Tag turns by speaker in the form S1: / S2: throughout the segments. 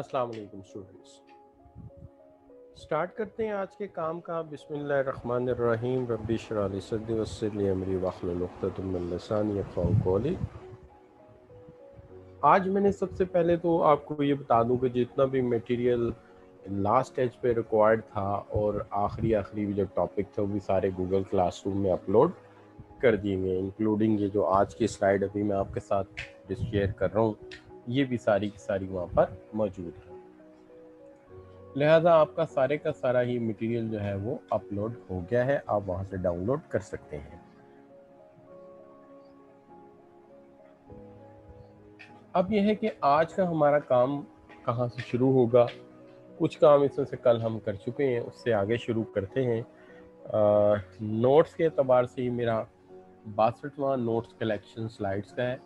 S1: अस्सलाम वालेकुम students. Start करते हैं आज के काम का। बिस्मिल्लाहिर्रहमानिर्रहीम। रब्बी इश्रह ली सदरी वयस्सिर ली अमरी वहलुल उक़दतम मिन लिसानी यफ़क़हू क़ौली। आज मैंने सबसे पहले तो आपको ये बता दूं कि जितना भी मटेरियल लास्ट स्टेज पे रिक्वायर्ड था और आखिरी जो टॉपिक थे वो भी सारे गूगल क्लासरूम में अपलोड कर दिए गए, इंक्लूडिंग ये जो आज की स्लाइड अभी मैं आपके साथ शेयर कर रहा हूँ, ये भी सारी की सारी वहाँ पर मौजूद है। लिहाजा आपका सारे का सारा ही मटेरियल जो है वो अपलोड हो गया है, आप वहां से डाउनलोड कर सकते हैं। अब यह है कि आज का हमारा काम कहाँ से शुरू होगा। कुछ काम इसमें से कल हम कर चुके हैं, उससे आगे शुरू करते हैं। नोट्स के एतबार से ही मेरा 62वां नोट्स कलेक्शन स्लाइड्स का है।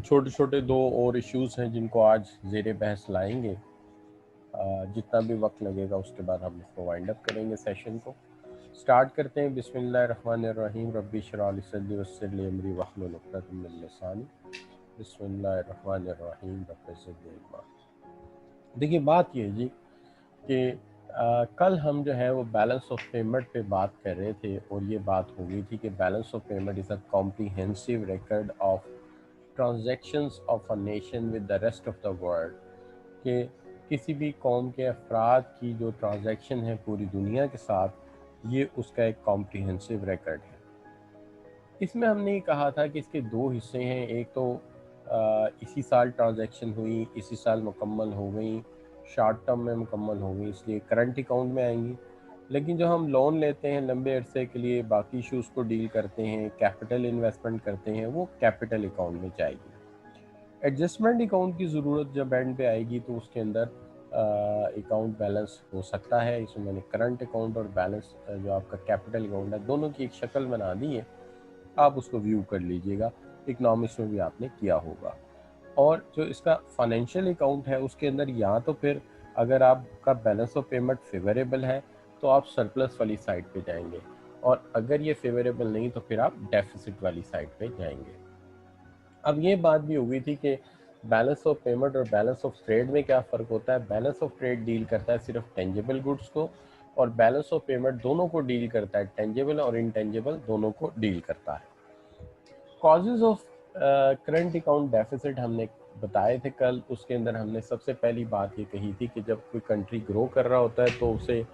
S1: छोटे छोटे दो और इश्यूज हैं जिनको आज ज़ेरे बहस लाएंगे। जितना भी वक्त लगेगा उसके बाद हम इसको वाइंड अप करेंगे सेशन को। स्टार्ट करते हैं। बिस्मिल्लाहिर्रहमानिर्रहीम। रब्बी इश्रह ली सदरी वयस्सिर ली अमरी वहलुल उक़दतम मिन लिसानी। बिस्मिल्लाहिर्रहमानिर्रहीम। रब्बि ज़िदनी इल्मा। देखिए बात ये है जी कि कल हम जो है वो बैलेंस ऑफ पेमेंट पे बात कर रहे थे और ये बात हो गई थी कि balance of payment is a comprehensive record of transactions of a nation with the rest of the world. कि किसी भी कौम के अफराद की जो ट्रांजैक्शन है पूरी दुनिया के साथ, ये उसका एक कॉम्प्रिहेंसिव रिकॉर्ड है। इसमें हमने ये कहा था कि इसके दो हिस्से हैं। एक तो इसी साल ट्रांजैक्शन हुई, इसी साल मुकम्मल हो गई, शॉर्ट टर्म में मुकम्मल हो गई, इसलिए करंट अकाउंट में आएंगी। लेकिन जो हम लोन लेते हैं लंबे अरसे के लिए, बाकी इशूज़ को डील करते हैं, कैपिटल इन्वेस्टमेंट करते हैं, वो कैपिटल अकाउंट में जाएगी। एडजस्टमेंट अकाउंट की ज़रूरत जब एंड पे आएगी तो उसके अंदर अकाउंट बैलेंस हो सकता है। इसमें मैंने करंट अकाउंट और बैलेंस जो आपका कैपिटल अकाउंट है दोनों की एक शक्ल बना दी है, आप उसको व्यू कर लीजिएगा। इकनॉमिक्स में भी आपने किया होगा। और जो इसका फाइनेंशियल अकाउंट है उसके अंदर या तो फिर अगर आपका बैलेंस ऑफ पेमेंट फेवरेबल है तो आप सरप्लस वाली साइड पे जाएंगे, और अगर ये फेवरेबल नहीं तो फिर आप डेफिसिट वाली साइड पे जाएंगे। अब ये बात भी हो गई थी कि बैलेंस ऑफ पेमेंट और बैलेंस ऑफ ट्रेड में क्या फ़र्क होता है। बैलेंस ऑफ ट्रेड डील करता है सिर्फ टेंजिबल गुड्स को, और बैलेंस ऑफ पेमेंट दोनों को डील करता है, टेंजिबल और इनटेंजिबल दोनों को डील करता है। Causes of current account deficit हमने बताए थे कल। उसके अंदर हमने सबसे पहली बात ये कही थी कि जब कोई कंट्री ग्रो कर रहा होता है तो उसे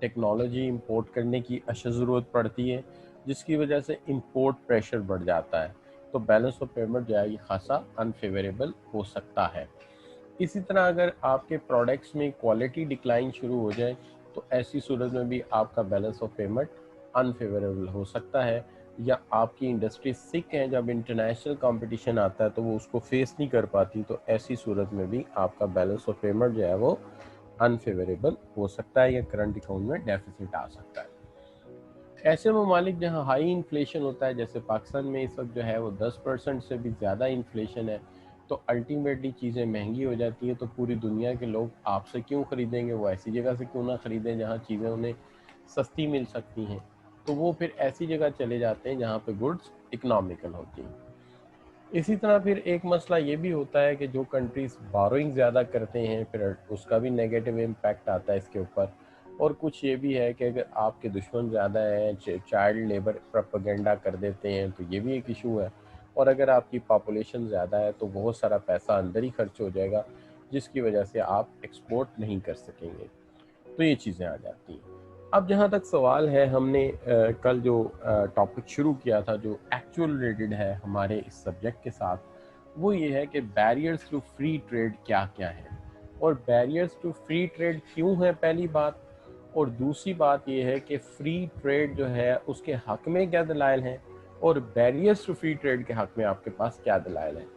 S1: टेक्नोलॉजी इंपोर्ट करने की अशद ज़रूरत पड़ती है, जिसकी वजह से इंपोर्ट प्रेशर बढ़ जाता है, तो बैलेंस ऑफ पेमेंट जो है ये खासा अनफेवरेबल हो सकता है। इसी तरह अगर आपके प्रोडक्ट्स में क्वालिटी डिक्लाइन शुरू हो जाए तो ऐसी सूरत में भी आपका बैलेंस ऑफ पेमेंट अनफेवरेबल हो सकता है, या आपकी इंडस्ट्री सिक है, जब इंटरनेशनल कंपटीशन आता है तो वो उसको फेस नहीं कर पाती, तो ऐसी सूरत में भी आपका बैलेंस ऑफ पेमेंट जो है वो अनफेवरेबल हो सकता है या करंट अकाउंट में डेफिसिट आ सकता है। ऐसे ममालिक जहाँ हाई इन्फ्लेशन होता है, जैसे पाकिस्तान में इस वक्त जो है वो 10% से भी ज़्यादा इन्फ्लेशन है, तो अल्टीमेटली चीज़ें महंगी हो जाती हैं। तो पूरी दुनिया के लोग आपसे क्यों ख़रीदेंगे, वो ऐसी जगह से क्यों ना ख़रीदें जहाँ चीज़ें उन्हें सस्ती मिल सकती हैं। तो वो फिर ऐसी जगह चले जाते हैं जहाँ पे गुड्स इकनॉमिकल होती हैं। इसी तरह फिर एक मसला ये भी होता है कि जो कंट्रीज़ बोरोइंग ज़्यादा करते हैं फिर उसका भी नेगेटिव इम्पैक्ट आता है इसके ऊपर। और कुछ ये भी है कि अगर आपके दुश्मन ज़्यादा हैं, चाइल्ड लेबर प्रोपेगेंडा कर देते हैं, तो ये भी एक इशू है। और अगर आपकी पॉपुलेशन ज़्यादा है तो बहुत सारा पैसा अंदर ही खर्च हो जाएगा, जिसकी वजह से आप एक्सपोर्ट नहीं कर सकेंगे। तो ये चीज़ें आ जाती हैं। अब जहाँ तक सवाल है, हमने कल जो टॉपिक शुरू किया था जो एक्चुअल रिलेटेड है हमारे इस सब्जेक्ट के साथ, वो ये है कि बैरियर्स टू फ्री ट्रेड क्या क्या है, और बैरियर्स टू फ्री ट्रेड क्यों है पहली बात, और दूसरी बात ये है कि फ्री ट्रेड जो है उसके हक में क्या दलाइल हैं, और बैरियर्स टू फ्री ट्रेड के हक में आपके पास क्या दलाइल हैं।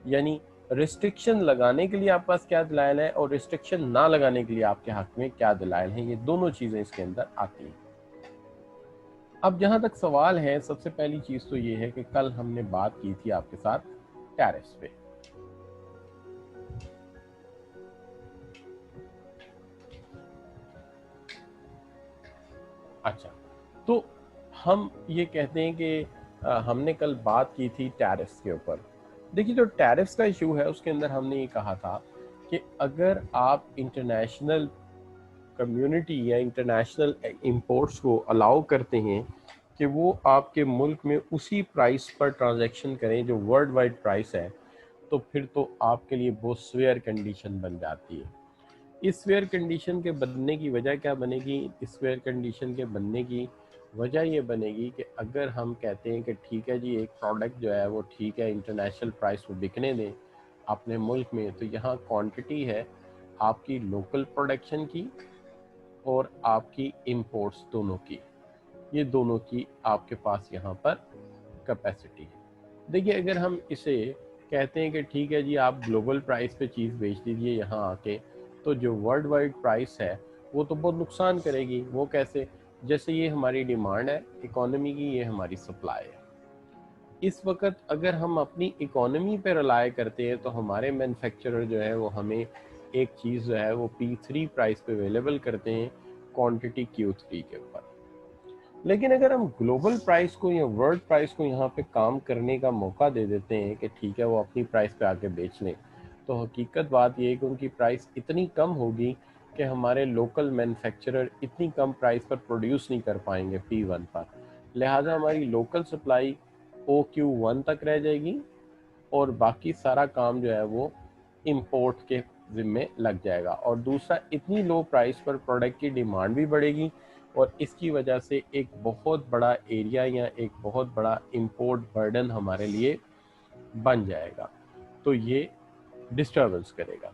S1: यानी रिस्ट्रिक्शन लगाने के लिए आपके पास क्या दलाइल है और रिस्ट्रिक्शन ना लगाने के लिए आपके हक में क्या दलाइल हैं, ये दोनों चीज़ें इसके अंदर आती हैं। अब जहाँ तक सवाल है, सबसे पहली चीज़ तो ये है कि कल हमने बात की थी आपके साथ टैरिफ्स पे। अच्छा, तो हम ये कहते हैं कि हमने कल बात की थी टैरिफ्स के ऊपर। देखिए जो टैरिफ्स का इशू है उसके अंदर हमने ये कहा था कि अगर आप इंटरनेशनल कम्युनिटी या इंटरनेशनल इंपोर्ट्स को अलाउ करते हैं कि वो आपके मुल्क में उसी प्राइस पर ट्रांजैक्शन करें जो वर्ल्ड वाइड प्राइस है, तो फिर तो आपके लिए बहुत स्वेयर कंडीशन बन जाती है। इस फेयर कंडीशन के बनने की वजह क्या बनेगी? इस फेयर कंडीशन के बनने की वजह ये बनेगी कि अगर हम कहते हैं कि ठीक है जी, एक प्रोडक्ट जो है वो ठीक है इंटरनेशनल प्राइस पर बिकने दें अपने मुल्क में, तो यहाँ क्वांटिटी है आपकी लोकल प्रोडक्शन की और आपकी इंपोर्ट्स दोनों की, ये दोनों की आपके पास यहाँ पर कैपेसिटी है। देखिए अगर हम इसे कहते हैं कि ठीक है जी, आप ग्लोबल प्राइस पे चीज़ बेच दीजिए यहाँ आके, तो जो वर्ल्ड वाइड प्राइस है वो तो बहुत नुकसान करेगी। वो कैसे? जैसे ये हमारी डिमांड है इकोनॉमी की, ये हमारी सप्लाई है। इस वक्त अगर हम अपनी इकोनॉमी पे रिलाय करते हैं तो हमारे मैन्युफैक्चरर जो है वो हमें एक चीज़ जो है वो P3 प्राइस पे अवेलेबल करते हैं क्वांटिटी Q3 के ऊपर। लेकिन अगर हम ग्लोबल प्राइस को या वर्ल्ड प्राइस को यहाँ पे काम करने का मौका दे देते हैं कि ठीक है वो अपनी प्राइस पे आके बेच लें, तो हकीकत बात ये है कि उनकी प्राइस इतनी कम होगी कि हमारे लोकल मैन्युफैक्चरर इतनी कम प्राइस पर प्रोड्यूस नहीं कर पाएंगे P1 पर। लिहाजा हमारी लोकल सप्लाई OQ1 तक रह जाएगी और बाकी सारा काम जो है वो इंपोर्ट के ज़िम्मे लग जाएगा। और दूसरा, इतनी लो प्राइस पर प्रोडक्ट की डिमांड भी बढ़ेगी और इसकी वजह से एक बहुत बड़ा एरिया या एक बहुत बड़ा इंपोर्ट बर्डन हमारे लिए बन जाएगा, तो ये डिस्टर्बेंस करेगा।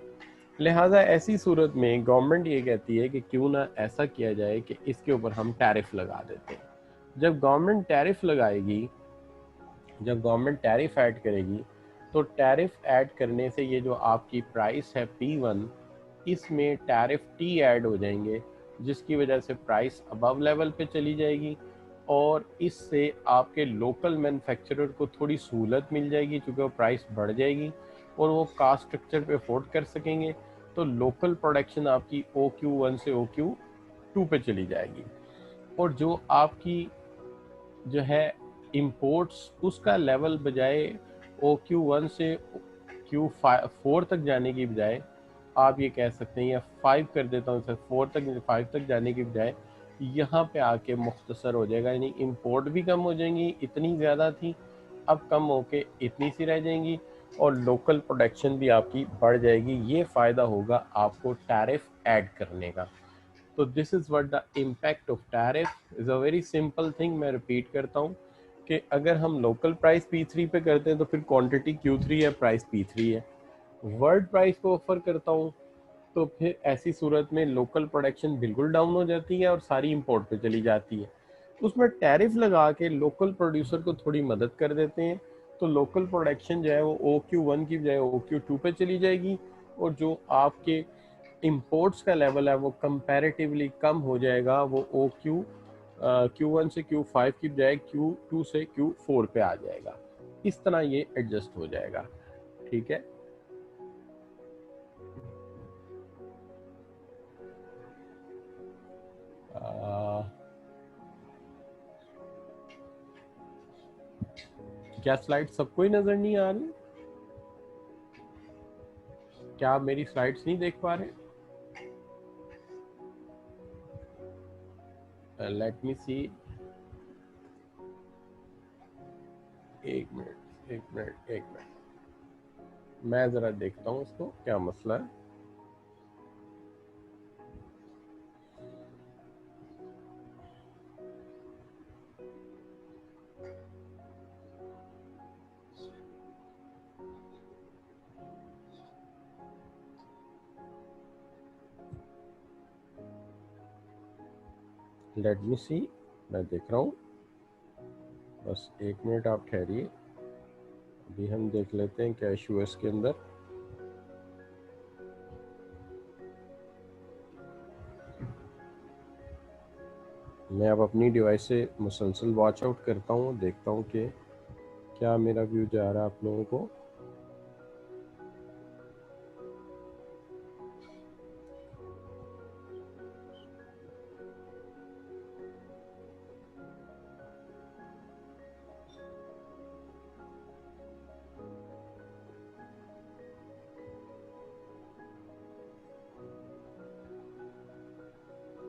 S1: लिहाजा ऐसी सूरत में गवर्नमेंट ये कहती है कि क्यों ना ऐसा किया जाए कि इसके ऊपर हम टैरिफ लगा देते हैं। जब गवर्नमेंट टैरिफ लगाएगी, जब गवर्नमेंट टैरिफ ऐड करेगी, तो टैरिफ ऐड करने से ये जो आपकी प्राइस है P1, इसमें टैरिफ T ऐड हो जाएंगे, जिसकी वजह से प्राइस अबव लेवल पे चली जाएगी और इससे आपके लोकल मैन्युफैक्चरर को थोड़ी सहूलत मिल जाएगी क्योंकि वो प्राइस बढ़ जाएगी और वो कास्ट स्ट्रक्चर पे अफोर्ड कर सकेंगे। तो लोकल प्रोडक्शन आपकी OQ1 से OQ2 पे चली जाएगी और जो आपकी जो है इंपोर्ट्स, उसका लेवल बजाय OQ1 से Q4 तक जाने की बजाय, आप ये कह सकते हैं, या 5 कर देता हूँ सर, 4 तक 5 तक जाने की बजाय यहाँ पे आके मुख्तसर हो जाएगा। यानी इंपोर्ट भी कम हो जाएंगी, इतनी ज़्यादा थी अब कम होके इतनी सी रह जाएंगी और लोकल प्रोडक्शन भी आपकी बढ़ जाएगी। ये फ़ायदा होगा आपको टैरिफ ऐड करने का। तो this is what the impact of tariff is a very simple thing. मैं रिपीट करता हूँ कि अगर हम लोकल प्राइस P3 पे करते हैं तो फिर क्वांटिटी Q3 है, प्राइस P3 है। वर्ल्ड प्राइस को ऑफर करता हूँ तो फिर ऐसी सूरत में लोकल प्रोडक्शन बिल्कुल डाउन हो जाती है और सारी इंपोर्ट पे चली जाती है। उसमें टैरिफ लगा के लोकल प्रोड्यूसर को थोड़ी मदद कर देते हैं, तो लोकल प्रोडक्शन जो है वो OQ1 की बजाय OQ2 पे चली जाएगी और जो आपके इंपोर्ट्स का लेवल है वो कंपैरेटिवली कम हो जाएगा। वो Q1 से Q5 की बजाय Q2 से Q4 पे आ जाएगा। इस तरह ये एडजस्ट हो जाएगा। ठीक है। क्या स्लाइड सबको ही नजर नहीं आ रही? क्या आप मेरी स्लाइड्स नहीं देख पा रहे? लेट मी सी। एक मिनट, एक मिनट, एक मिनट, मैं ज़रा देखता हूँ इसको क्या मसला है। लेट मी सी, मैं देख रहा हूँ। बस एक मिनट आप ठहरिए, अभी हम देख लेते हैं क्या इशू है इसके अंदर। मैं अब अपनी डिवाइस से मुसलसल वॉच आउट करता हूँ, देखता हूँ कि क्या मेरा व्यू जा रहा है आप लोगों को।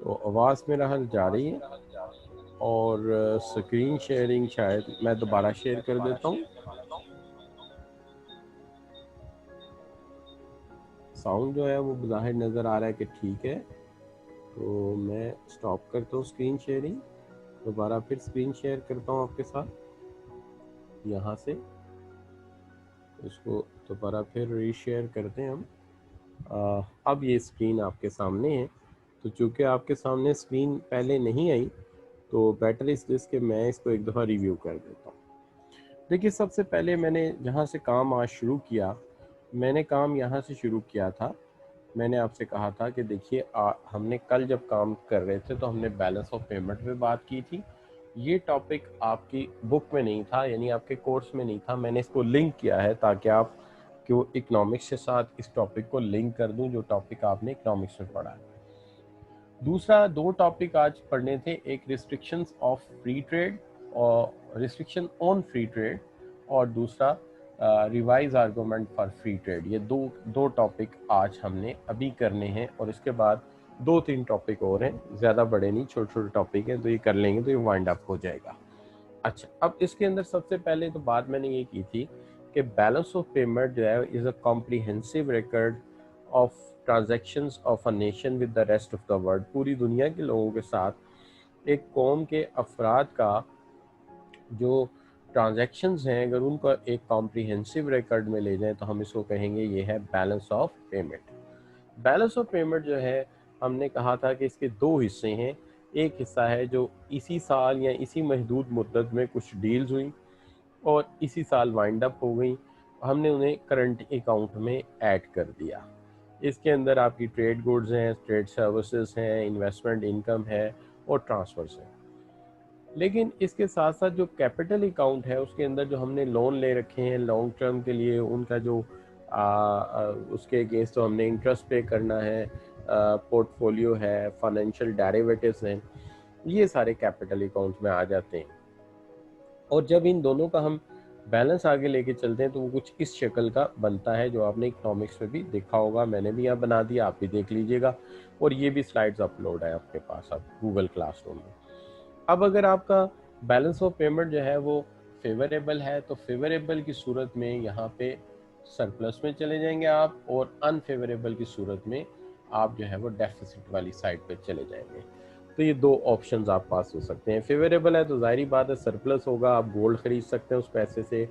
S1: तो आवाज़ मेरा हल जा रही है और स्क्रीन शेयरिंग शायद मैं दोबारा शेयर कर देता हूँ। साउंड जो है वो ज़ाहिर नज़र आ रहा है कि ठीक है, तो मैं स्टॉप करता हूँ स्क्रीन शेयरिंग, दोबारा फिर स्क्रीन शेयर करता हूँ आपके साथ यहाँ से। इसको दोबारा फिर रीशेयर करते हैं हम। अब ये स्क्रीन आपके सामने है। तो चूँकि आपके सामने स्क्रीन पहले नहीं आई, तो बेटर इसलिए कि मैं इसको एक दफ़ा रिव्यू कर देता हूँ। देखिए, सबसे पहले मैंने जहाँ से काम आज शुरू किया, मैंने काम यहाँ से शुरू किया था। मैंने आपसे कहा था कि देखिए, हमने कल जब काम कर रहे थे तो हमने बैलेंस ऑफ पेमेंट पे बात की थी। ये टॉपिक आपकी बुक में नहीं था, यानी आपके कोर्स में नहीं था। मैंने इसको लिंक किया है ताकि आप क्यों इकोनॉमिक्स के साथ इस टॉपिक को लिंक कर दूं, जो टॉपिक आपने इकोनॉमिक्स में पढ़ा है। दूसरा, दो टॉपिक आज पढ़ने थे, एक रिस्ट्रिक्शंस ऑफ फ्री ट्रेड और रिस्ट्रिक्शन ऑन फ्री ट्रेड, और दूसरा revise argument for free trade. ये दो टॉपिक आज हमने अभी करने हैं, और इसके बाद 2-3 टॉपिक और हैं, ज़्यादा बड़े नहीं, छोटे छोटे टॉपिक हैं, तो ये कर लेंगे तो ये वाइंड अप हो जाएगा। अच्छा, अब इसके अंदर सबसे पहले तो बात मैंने ये की थी कि बैलेंस ऑफ पेमेंट जो है is a comprehensive record of transactions of a nation with the rest of the world. पूरी दुनिया के लोगों के साथ एक कौम के अफराद का जो ट्रांजैक्शंस हैं, अगर उनको एक कॉम्प्रिहेंसिव रिकॉर्ड में ले जाएं तो हम इसको कहेंगे ये है balance of payment. Balance of payment जो है, हमने कहा था कि इसके दो हिस्से हैं। एक हिस्सा है जो इसी साल या इसी महदूद मुद्दत में कुछ डील्स हुई और इसी साल वाइंड अप हो गई, हमने उन्हें करंट अकाउंट में ऐड कर दिया। इसके अंदर आपकी ट्रेड गुड्स हैं, ट्रेड सर्विसेज हैं, इन्वेस्टमेंट इनकम है और ट्रांसफर्स हैं। लेकिन इसके साथ साथ जो कैपिटल अकाउंट है, उसके अंदर जो हमने लोन ले रखे हैं लॉन्ग टर्म के लिए, उनका जो उसके अगेंस्ट तो हमने इंटरेस्ट पे करना है, पोर्टफोलियो है, फाइनेंशियल डेरिवेटिव्स हैं, ये सारे कैपिटल अकाउंट में आ जाते हैं। और जब इन दोनों का हम बैलेंस आगे लेके चलते हैं तो वो कुछ इस शक्ल का बनता है, जो आपने इकोनॉमिक्स में भी देखा होगा, मैंने भी यहाँ बना दिया, आप भी देख लीजिएगा, और ये भी स्लाइड्स अपलोड है आपके पास अब गूगल क्लासरूम में। अब अगर आपका बैलेंस ऑफ पेमेंट जो है वो फेवरेबल है, तो फेवरेबल की सूरत में यहाँ पे सरप्लस में चले जाएंगे आप, और अनफेवरेबल की सूरत में आप जो है वो डेफिसिट वाली साइड पे चले जाएंगे। तो ये दो ऑप्शंस आप पास हो सकते हैं। फेवरेबल है तो जाहिर बात है सरप्लस होगा, आप गोल्ड खरीद सकते हैं उस पैसे से,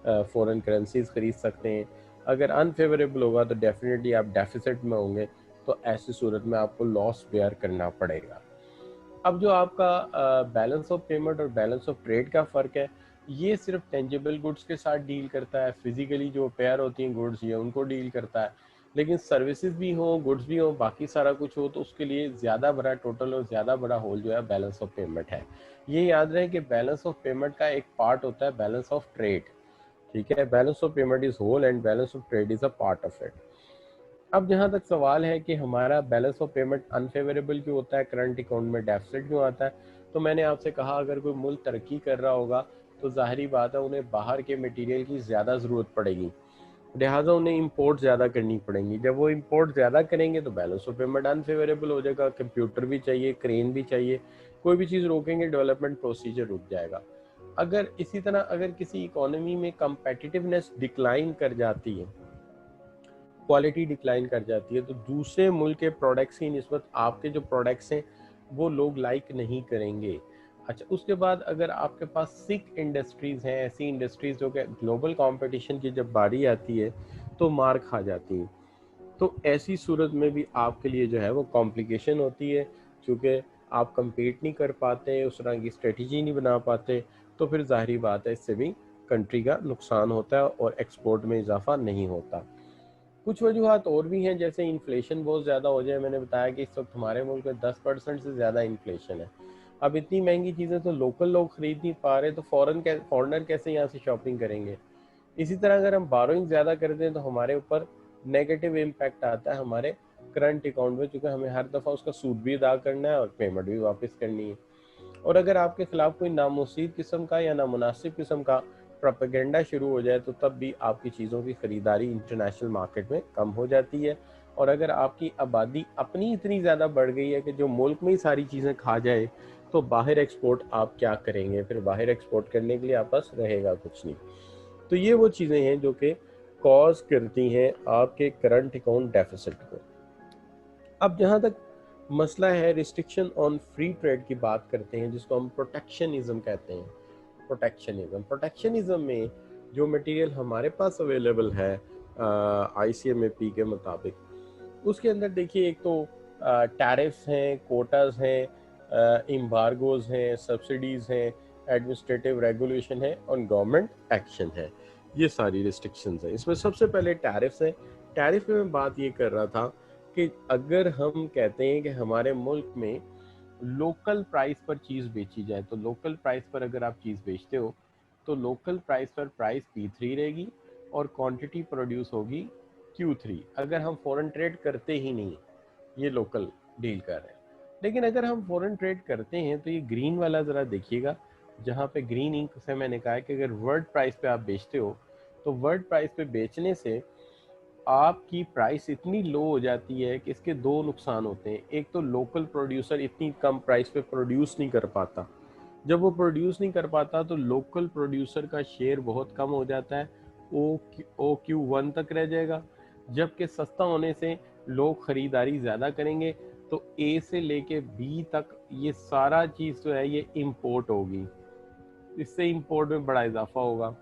S1: फॉरेन करेंसीज खरीद सकते हैं। अगर अनफेवरेबल होगा तो डेफिनेटली आप डेफिसिट में होंगे, तो ऐसी सूरत में आपको लॉस बेयर करना पड़ेगा। अब जो आपका बैलेंस ऑफ पेमेंट और बैलेंस ऑफ ट्रेड का फ़र्क है, ये सिर्फ टेंजिबल गुड्स के साथ डील करता है, फिजिकली जो पेयर होती हैं गुड्स, ये उनको डील करता है। लेकिन सर्विसेज भी हो, गुड्स भी हो, बाकी सारा कुछ हो, तो उसके लिए ज़्यादा बड़ा टोटल और ज़्यादा बड़ा होल जो है बैलेंस ऑफ पेमेंट है। ये याद रहे कि बैलेंस ऑफ पेमेंट का एक पार्ट होता है बैलेंस ऑफ ट्रेड, ठीक है। Balance of payment is whole and balance of trade is a part of it. अब जहाँ तक सवाल है कि हमारा बैलेंस ऑफ पेमेंट अनफेवरेबल क्यों होता है, करंट अकाउंट में डेफिसिट क्यों आता है, तो मैंने आपसे कहा अगर कोई मुल्क तरक्की कर रहा होगा तो जाहिर बात है उन्हें बाहर के मटेरियल की ज़्यादा ज़रूरत पड़ेगी, लिहाजा उन्हें इंपोर्ट ज़्यादा करनी पड़ेंगी। जब वो इंपोर्ट ज़्यादा करेंगे तो बैलेंस ऑफ पेमेंट अनफेवरेबल हो जाएगा। कंप्यूटर भी चाहिए, क्रेन भी चाहिए, कोई भी चीज़ रोकेंगे डेवलपमेंट प्रोसीजर रुक जाएगा। अगर इसी तरह अगर किसी इकोनॉमी में कंपेटिटिवनेस डिक्लाइन कर जाती है, क्वालिटी डिक्लाइन कर जाती है, तो दूसरे मुल्क के प्रोडक्ट्स की निस्बत आपके जो प्रोडक्ट्स हैं वो लोग लाइक नहीं करेंगे। अच्छा, उसके बाद अगर आपके पास सिक इंडस्ट्रीज़ हैं, ऐसी इंडस्ट्रीज़ जो कि ग्लोबल कंपटीशन की जब बारी आती है तो मार खा जाती हैं, तो ऐसी सूरत में भी आपके लिए जो है वो कॉम्प्लिकेशन होती है, क्योंकि आप compete नहीं कर पाते, उस तरह की स्ट्रेटजी नहीं बना पाते, तो फिर ज़ाहिरी बात है इससे भी कंट्री का नुकसान होता है और एक्सपोर्ट में इजाफा नहीं होता। कुछ वजूहत और भी हैं, जैसे इन्फ्लेशन बहुत ज़्यादा हो जाए। मैंने बताया कि इस वक्त हमारे मुल्क में 10% से ज़्यादा इन्फ्लेशन है। अब इतनी महंगी चीज़ें तो लोकल लोग ख़रीद नहीं पा रहे, तो फॉरेनर कैसे यहाँ से शॉपिंग करेंगे। इसी तरह अगर हम बारोइंग ज़्यादा कर दें तो हमारे ऊपर नेगेटिव इम्पैक्ट आता है हमारे करंट अकाउंट में, क्योंकि हमें हर दफ़ा उसका सूद भी अदा करना है और पेमेंट भी वापस करनी है। और अगर आपके खिलाफ कोई नामुसीब किस्म का या नामुनासिब किस्म का प्रोपेगेंडा शुरू हो जाए तो तब भी आपकी चीज़ों की ख़रीदारी इंटरनेशनल मार्केट में कम हो जाती है और अगर आपकी आबादी अपनी इतनी ज़्यादा बढ़ गई है कि जो मुल्क में ही सारी चीज़ें खा जाए, तो बाहर एक्सपोर्ट आप क्या करेंगे? फिर बाहर एक्सपोर्ट करने के लिए आप पास रहेगा कुछ नहीं। तो ये वो चीज़ें हैं जो कि कॉज करती हैं आपके करंट अकाउंट डेफिसिट को। अब जहाँ तक मसला है रिस्ट्रिक्शन ऑन फ्री ट्रेड की बात करते हैं, जिसको हम प्रोटेक्शनिज्म कहते हैं। प्रोटेक्शनिज्म में जो मटेरियल हमारे पास अवेलेबल है आईसीएमएपी के मुताबिक, उसके अंदर देखिए एक तो टैरिफ्स हैं, कोटाज हैं, एम्बार्गोज हैं, सब्सिडीज़ हैं, एडमिनिस्ट्रेटिव रेगुलेशन है और गवर्नमेंट एक्शन है। ये सारी रिस्ट्रिक्शंस हैं। इसमें सबसे पहले टैरिफ्स हैं। टैरिफ में मैं बात ये कर रहा था कि अगर हम कहते हैं कि हमारे मुल्क में लोकल प्राइस पर चीज़ बेची जाए, तो लोकल प्राइस पर अगर आप चीज़ बेचते हो तो लोकल प्राइस पर प्राइस P3 रहेगी और क्वांटिटी प्रोड्यूस होगी Q3। अगर हम फॉरेन ट्रेड करते ही नहीं, ये लोकल डील कर रहे हैं। लेकिन अगर हम फॉरेन ट्रेड करते हैं तो ये ग्रीन वाला ज़रा देखिएगा, जहाँ पे ग्रीन इंक से मैंने कहा है कि अगर वर्ल्ड प्राइस पे आप बेचते हो तो वर्ल्ड प्राइस पे बेचने से आपकी प्राइस इतनी लो हो जाती है कि इसके दो नुकसान होते हैं। एक तो लोकल प्रोड्यूसर इतनी कम प्राइस पे प्रोड्यूस नहीं कर पाता। जब वो प्रोड्यूस नहीं कर पाता तो लोकल प्रोड्यूसर का शेयर बहुत कम हो जाता है, OQ1 तक रह जाएगा। जबकि सस्ता होने से लोग ख़रीदारी ज़्यादा करेंगे, तो A से लेके B तक ये सारा चीज़ जो है ये इंपोर्ट होगी। इससे इंपोर्ट में बड़ा इजाफा होगा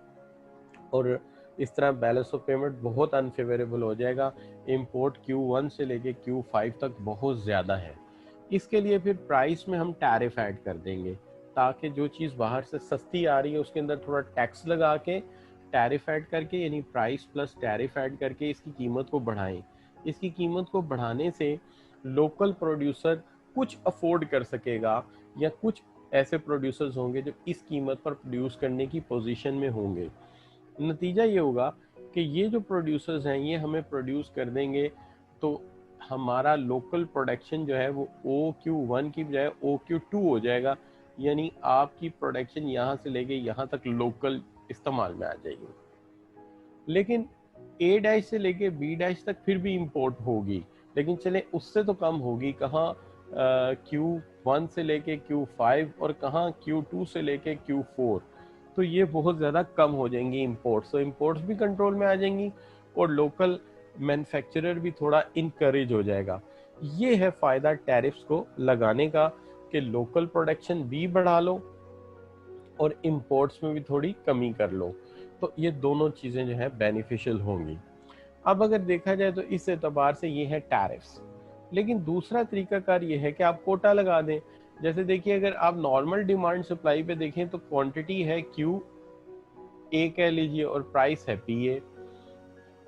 S1: और इस तरह बैलेंस ऑफ पेमेंट बहुत अनफेवरेबल हो जाएगा। इंपोर्ट Q1 से लेके Q5 तक बहुत ज़्यादा है। इसके लिए फिर प्राइस में हम टैरिफ ऐड कर देंगे, ताकि जो चीज़ बाहर से सस्ती आ रही है उसके अंदर थोड़ा टैक्स लगा के टैरिफ ऐड करके, यानी प्राइस प्लस टैरिफ ऐड करके इसकी कीमत को बढ़ाएं। इसकी कीमत को बढ़ाने से लोकल प्रोड्यूसर कुछ अफोर्ड कर सकेगा, या कुछ ऐसे प्रोड्यूसर्स होंगे जो इस कीमत पर प्रोड्यूस करने की पोजीशन में होंगे। नतीजा ये होगा कि ये जो प्रोड्यूसर्स हैं ये हमें प्रोड्यूस कर देंगे, तो हमारा लोकल प्रोडक्शन जो है वो OQ1 की बजाय OQ2 हो जाएगा। यानी आपकी प्रोडक्शन यहाँ से लेके यहाँ तक लोकल इस्तेमाल में आ जाएगी। लेकिन A' से लेके B' तक फिर भी इंपोर्ट होगी, लेकिन चले उससे तो कम होगी। कहाँ Q1 से लेके Q5 और कहाँ Q2 से लेके Q4। तो ये बहुत ज़्यादा कम हो जाएंगी इंपोर्ट्स, तो इंपोर्ट्स भी कंट्रोल में आ जाएंगी और लोकल मैन्युफैक्चरर भी थोड़ा इनकरेज हो जाएगा। ये है फ़ायदा टैरिफ्स को लगाने का कि लोकल प्रोडक्शन भी बढ़ा लो और इंपोर्ट्स में भी थोड़ी कमी कर लो। तो ये दोनों चीज़ें जो है बेनिफिशियल होंगी। अब अगर देखा जाए तो इस एतबार से ये है टैरिफ्स। लेकिन दूसरा तरीकाकार ये है कि आप कोटा लगा दें। जैसे देखिए, अगर आप नॉर्मल डिमांड सप्लाई पे देखें तो क्वांटिटी है QA कह लीजिए और प्राइस है PA।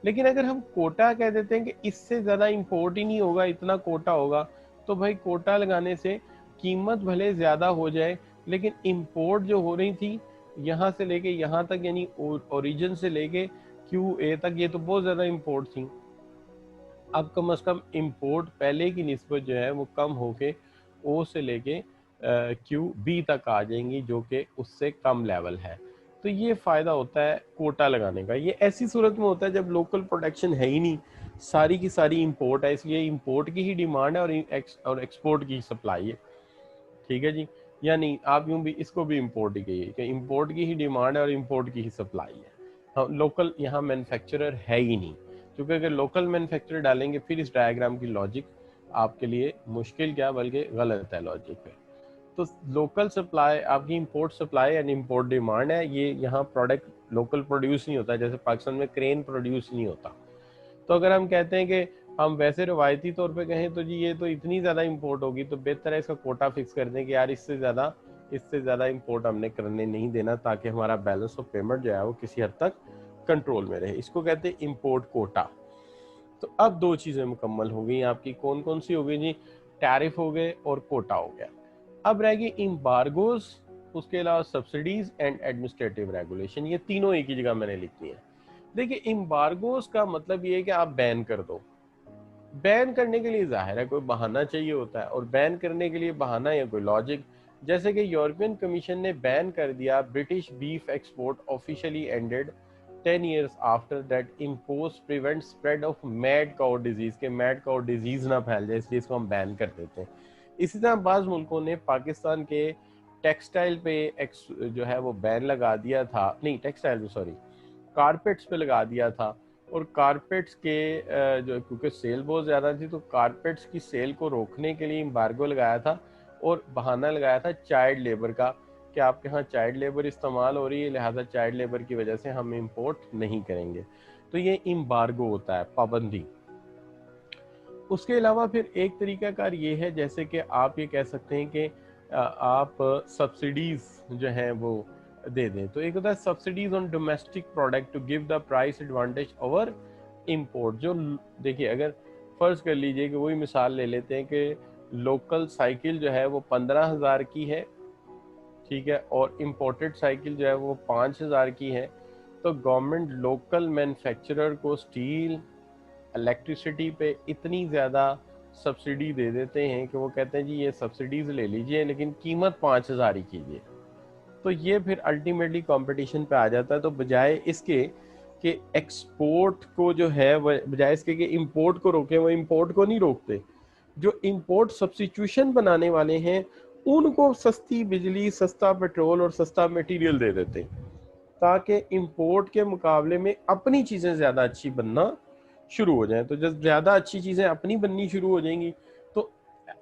S1: लेकिन अगर हम कोटा कह देते हैं कि इससे ज़्यादा इंपोर्ट ही नहीं होगा, इतना कोटा होगा, तो भाई कोटा लगाने से कीमत भले ज़्यादा हो जाए, लेकिन इंपोर्ट जो हो रही थी यहाँ से लेके यहाँ तक, यानी ओरिजिन से लेके QA तक, ये तो बहुत ज़्यादा इंपोर्ट थी। अब कम से कम इंपोर्ट पहले की निस्बत जो है वो कम होके O से लेके QB तक आ जाएंगी, जो कि उससे कम लेवल है। तो ये फ़ायदा होता है कोटा लगाने का। ये ऐसी सूरत में होता है जब लोकल प्रोडक्शन है ही नहीं, सारी की सारी इंपोर्ट है, इसलिए इंपोर्ट की ही डिमांड है और एक्सपोर्ट की सप्लाई है। ठीक है जी, यानी आप यूँ भी इसको भी इंपोर्ट ही कहिए कि इंपोर्ट की ही डिमांड है और इंपोर्ट की ही सप्लाई है। हाँ, लोकल यहाँ मैन्युफैक्चरर है ही नहीं, क्योंकि अगर लोकल मैन्युफैक्चरर डालेंगे फिर इस डायग्राम की लॉजिक आपके लिए मुश्किल क्या बल्कि गलत है लॉजिक पे। तो लोकल सप्लाई आपकी import supply and import demand है। ये यहाँ प्रोडक्ट लोकल प्रोड्यूस नहीं होता, जैसे पाकिस्तान में क्रेन प्रोड्यूस नहीं होता। तो अगर हम कहते हैं कि हम वैसे रवायती तौर पे कहें तो जी ये तो इतनी ज़्यादा इंपोर्ट होगी, तो बेहतर है इसका कोटा फिक्स कर दें कि यार इससे ज़्यादा इंपोर्ट हमने करने नहीं देना, ताकि हमारा बैलेंस ऑफ पेमेंट जो है वो किसी हद तक कंट्रोल में रहे। इसको कहते हैं इंपोर्ट कोटा। तो अब दो चीज़ें मुकम्मल हो गई आपकी। कौन कौन सी हो गई जी? टैरिफ हो गए और कोटा हो गया। अब रह गई एम्बार्गोज, उसके अलावा सब्सिडीज एंड एडमिनिस्ट्रेटिव रेगुलेशन। ये तीनों एक ही जगह मैंने लिखी है। देखिए, एम्बार्गोज का मतलब ये है कि आप बैन कर दो। बैन करने के लिए जाहिर है कोई बहाना चाहिए होता है, और बैन करने के लिए बहाना या कोई लॉजिक। जैसे कि यूरोपियन कमीशन ने बैन कर दिया British beef export officially ended 10 years after that impose prevent spread of mad cow disease, के mad cow disease ना फैल जाए इसलिए इसको हम बैन कर देते हैं। इसी तरह बाज़ मुल्कों ने पाकिस्तान के टेक्सटाइल पे जो है वो बैन लगा दिया था, नहीं टेक्सटाइल पे सॉरी कारपेट्स पे लगा दिया था। और कारपेट्स के जो क्योंकि सेल बहुत ज़्यादा थी तो कारपेट्स की सेल को रोकने के लिए एम्बार्गो लगाया था और बहाना लगाया था चाइल्ड लेबर का कि आपके यहाँ चाइल्ड लेबर इस्तेमाल हो रही है, लिहाजा चाइल्ड लेबर की वजह से हम इंपोर्ट नहीं करेंगे। तो ये एम्बार्गो होता है, पाबंदी। उसके अलावा फिर एक तरीकाकार ये है जैसे कि आप ये कह सकते हैं कि आप सब्सिडीज जो हैं वो दे दें। तो एक होता है subsidies on domestic product to give the price advantage over import. जो देखिए अगर फर्ज कर लीजिए कि वही मिसाल ले लेते हैं कि लोकल साइकिल जो है वो 15,000 की है, ठीक है, और इम्पोर्टेड साइकिल जो है वो 5,000 की है, तो गवर्नमेंट लोकल मैन्युफैक्चरर को स्टील इलेक्ट्रिसिटी पे इतनी ज़्यादा सब्सिडी दे देते हैं कि वो कहते हैं जी ये सब्सिडीज ले लीजिए लेकिन कीमत 5,000 ही कीजिए। तो ये फिर अल्टीमेटली कंपटीशन पे आ जाता है। तो बजाय इसके कि एक्सपोर्ट को जो है वह बजाय इसके कि इंपोर्ट को रोके, वो इंपोर्ट को नहीं रोकते। जो इंपोर्ट सब्स्टिट्यूशन बनाने वाले हैं उनको सस्ती बिजली, सस्ता पेट्रोल और सस्ता मटेरियल दे देते हैं ताकि इंपोर्ट के मुकाबले में अपनी चीज़ें ज़्यादा अच्छी बनना शुरू हो जाएं। तो जब ज़्यादा अच्छी चीज़ें अपनी बननी शुरू हो जाएंगी तो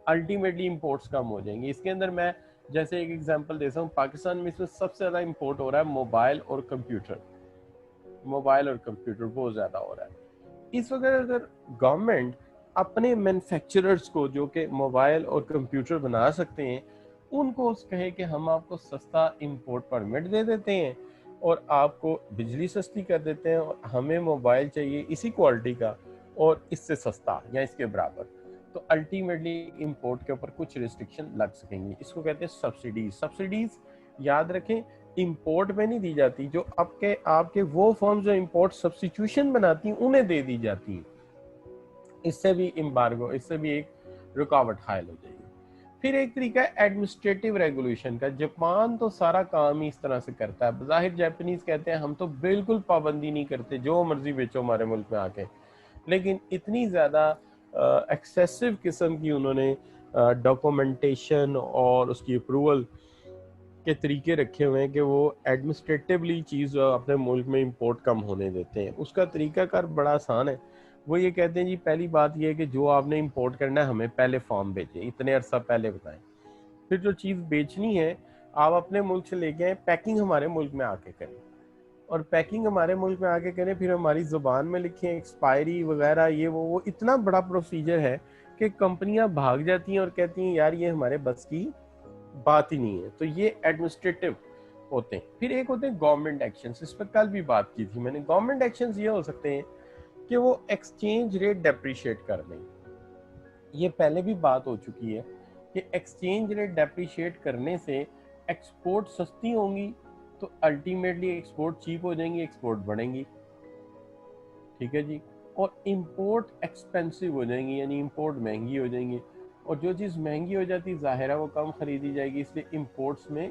S1: अल्टीमेटली इंपोर्ट्स कम हो जाएंगी। इसके अंदर मैं जैसे एक एग्जांपल देता हूँ, पाकिस्तान में इसमें सबसे ज़्यादा इंपोर्ट हो रहा है मोबाइल और कंप्यूटर बहुत ज़्यादा हो रहा है। इस वक्त अगर गवर्नमेंट अपने मैन्युफैक्चरर्स को जो कि मोबाइल और कंप्यूटर बना सकते हैं उनको कहे कि हम आपको सस्ता इंपोर्ट परमिट दे देते हैं और आपको बिजली सस्ती कर देते हैं और हमें मोबाइल चाहिए इसी क्वालिटी का और इससे सस्ता या इसके बराबर, तो अल्टीमेटली इंपोर्ट के ऊपर कुछ रिस्ट्रिक्शन लग सकेंगी। इसको कहते हैं सब्सिडीज। सब्सिडीज याद रखें इंपोर्ट में नहीं दी जाती, जो आपके वो फर्म जो इंपोर्ट सब्स्टिट्यूशन बनाती हैं उन्हें दे दी जाती है। इससे भी एम्बार्गो, इससे भी एक रुकावट हायल हो जाएगी। फिर एक तरीका है एडमिनिस्ट्रेटिव रेगुलेशन का। जापान तो सारा काम ही इस तरह से करता है। बज़ाहिर जापानीज कहते हैं हम तो बिल्कुल पाबंदी नहीं करते, जो मर्जी बेचो हमारे मुल्क में आके, लेकिन इतनी ज़्यादा एक्सेसिव किस्म की उन्होंने डॉक्यूमेंटेशन और उसकी अप्रूवल के तरीके रखे हुए हैं कि वो एडमिनिस्ट्रेटिवली चीज़ अपने मुल्क में इंपोर्ट कम होने देते हैं। उसका तरीकाकार बड़ा आसान है। वो ये कहते हैं जी पहली बात ये है कि जो आपने इंपोर्ट करना है हमें पहले फॉर्म भेजें, इतने अरसा पहले बताएं। फिर जो चीज़ बेचनी है आप अपने मुल्क से लेके आए, पैकिंग हमारे मुल्क में आके करें, और पैकिंग हमारे मुल्क में आके करें, फिर हमारी ज़ुबान में लिखें, एक्सपायरी वगैरह ये वो इतना बड़ा प्रोसीजर है कि कंपनियां भाग जाती हैं और कहती हैं यार ये हमारे बस की बात ही नहीं है। तो ये एडमिनिस्ट्रेटिव होते हैं। फिर एक होते हैं गवर्नमेंट एक्शंस, इस पर कल भी बात की थी मैंने। गवर्नमेंट एक्शंस ये हो सकते हैं कि वो एक्सचेंज रेट डेप्रिशिएट कर दें। ये पहले भी बात हो चुकी है कि एक्सचेंज रेट डेप्रिशिएट करने से एक्सपोर्ट सस्ती होंगी तो अल्टीमेटली एक्सपोर्ट चीप हो जाएंगी, एक्सपोर्ट बढ़ेंगी, ठीक है जी, और इंपोर्ट एक्सपेंसिव हो जाएंगी, यानी इंपोर्ट महंगी हो जाएंगी, और जो चीज़ महंगी हो जाती है ज़ाहिर है वो कम खरीदी जाएगी, इसलिए इंपोर्ट्स में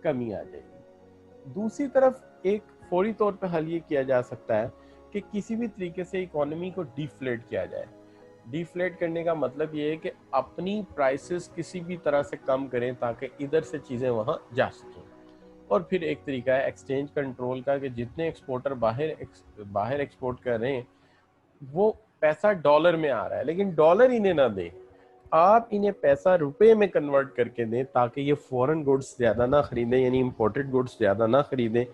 S1: कमी आ जाएगी। दूसरी तरफ एक फौरी तौर पर हल ये किया जा सकता है कि किसी भी तरीके से इकोनॉमी को डिफ्लेट किया जाए। डिफ्लेट करने का मतलब ये है कि अपनी प्राइसेस किसी भी तरह से कम करें ताकि इधर से चीज़ें वहाँ जा सकें। और फिर एक तरीका है एक्सचेंज कंट्रोल का कि जितने एक्सपोर्टर बाहर एक्सपोर्ट कर रहे हैं वो पैसा डॉलर में आ रहा है, लेकिन डॉलर इन्हें ना दें, आप इन्हें पैसा रुपए में कन्वर्ट करके दें ताकि ये फॉरेन गुड्स ज़्यादा ना खरीदें, यानी इंपोर्टेड गुड्स ज़्यादा ना खरीदें,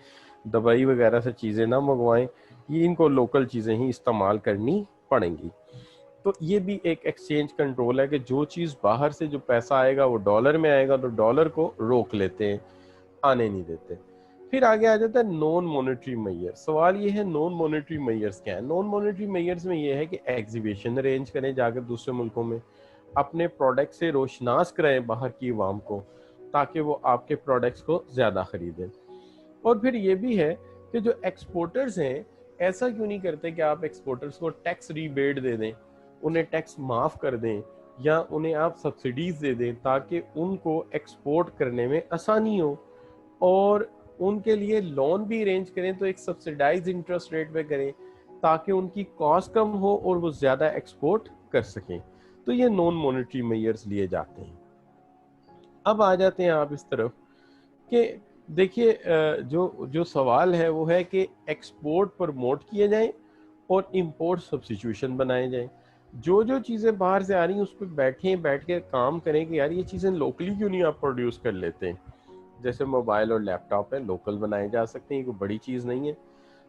S1: दुबई वगैरह से चीज़ें ना मंगवाएं, ये इनको लोकल चीज़ें ही इस्तेमाल करनी पड़ेंगी। तो ये भी एक एक्सचेंज कंट्रोल है कि जो चीज़ बाहर से जो पैसा आएगा वो डॉलर में आएगा तो डॉलर को रोक लेते हैं, आने नहीं देते। फिर आगे आ जाता है नॉन मॉनेटरी मेजर। सवाल ये है नॉन मॉनेटरी मेजर्स क्या है। नॉन मॉनेटरी मेजर्स में ये है कि एग्जीबिशन अरेंज करें जाकर दूसरे मुल्कों में, अपने प्रोडक्ट से रोशनास कराएं बाहर की अवाम को ताकि वो आपके प्रोडक्ट्स को ज़्यादा खरीदें। और फिर ये भी है कि जो एक्सपोर्टर्स हैं ऐसा क्यों नहीं करते कि आप एक्सपोर्टर्स को टैक्स रीबेट दे दें, उन्हें टैक्स माफ़ कर दें या उन्हें आप सब्सिडीज़ दे दें ताकि उनको एक्सपोर्ट करने में आसानी हो और उनके लिए लोन भी अरेंज करें तो एक सब्सिडाइज इंटरेस्ट रेट पे करें ताकि उनकी कॉस्ट कम हो और वो ज़्यादा एक्सपोर्ट कर सकें। तो ये नॉन मॉनेटरी मेजर्स लिए जाते हैं। अब आ जाते हैं आप इस तरफ कि देखिए जो जो सवाल है वो है कि एक्सपोर्ट प्रमोट किए जाएं और इंपोर्ट सब्स्टिट्यूशन बनाए जाएं। जो जो चीज़ें बाहर से आ रही हैं उस पर बैठ के काम करें कि यार ये चीज़ें लोकली क्यों नहीं आप प्रोड्यूस कर लेते हैं। जैसे मोबाइल और लैपटॉप है, लोकल बनाए जा सकते हैं, कोई बड़ी चीज़ नहीं है।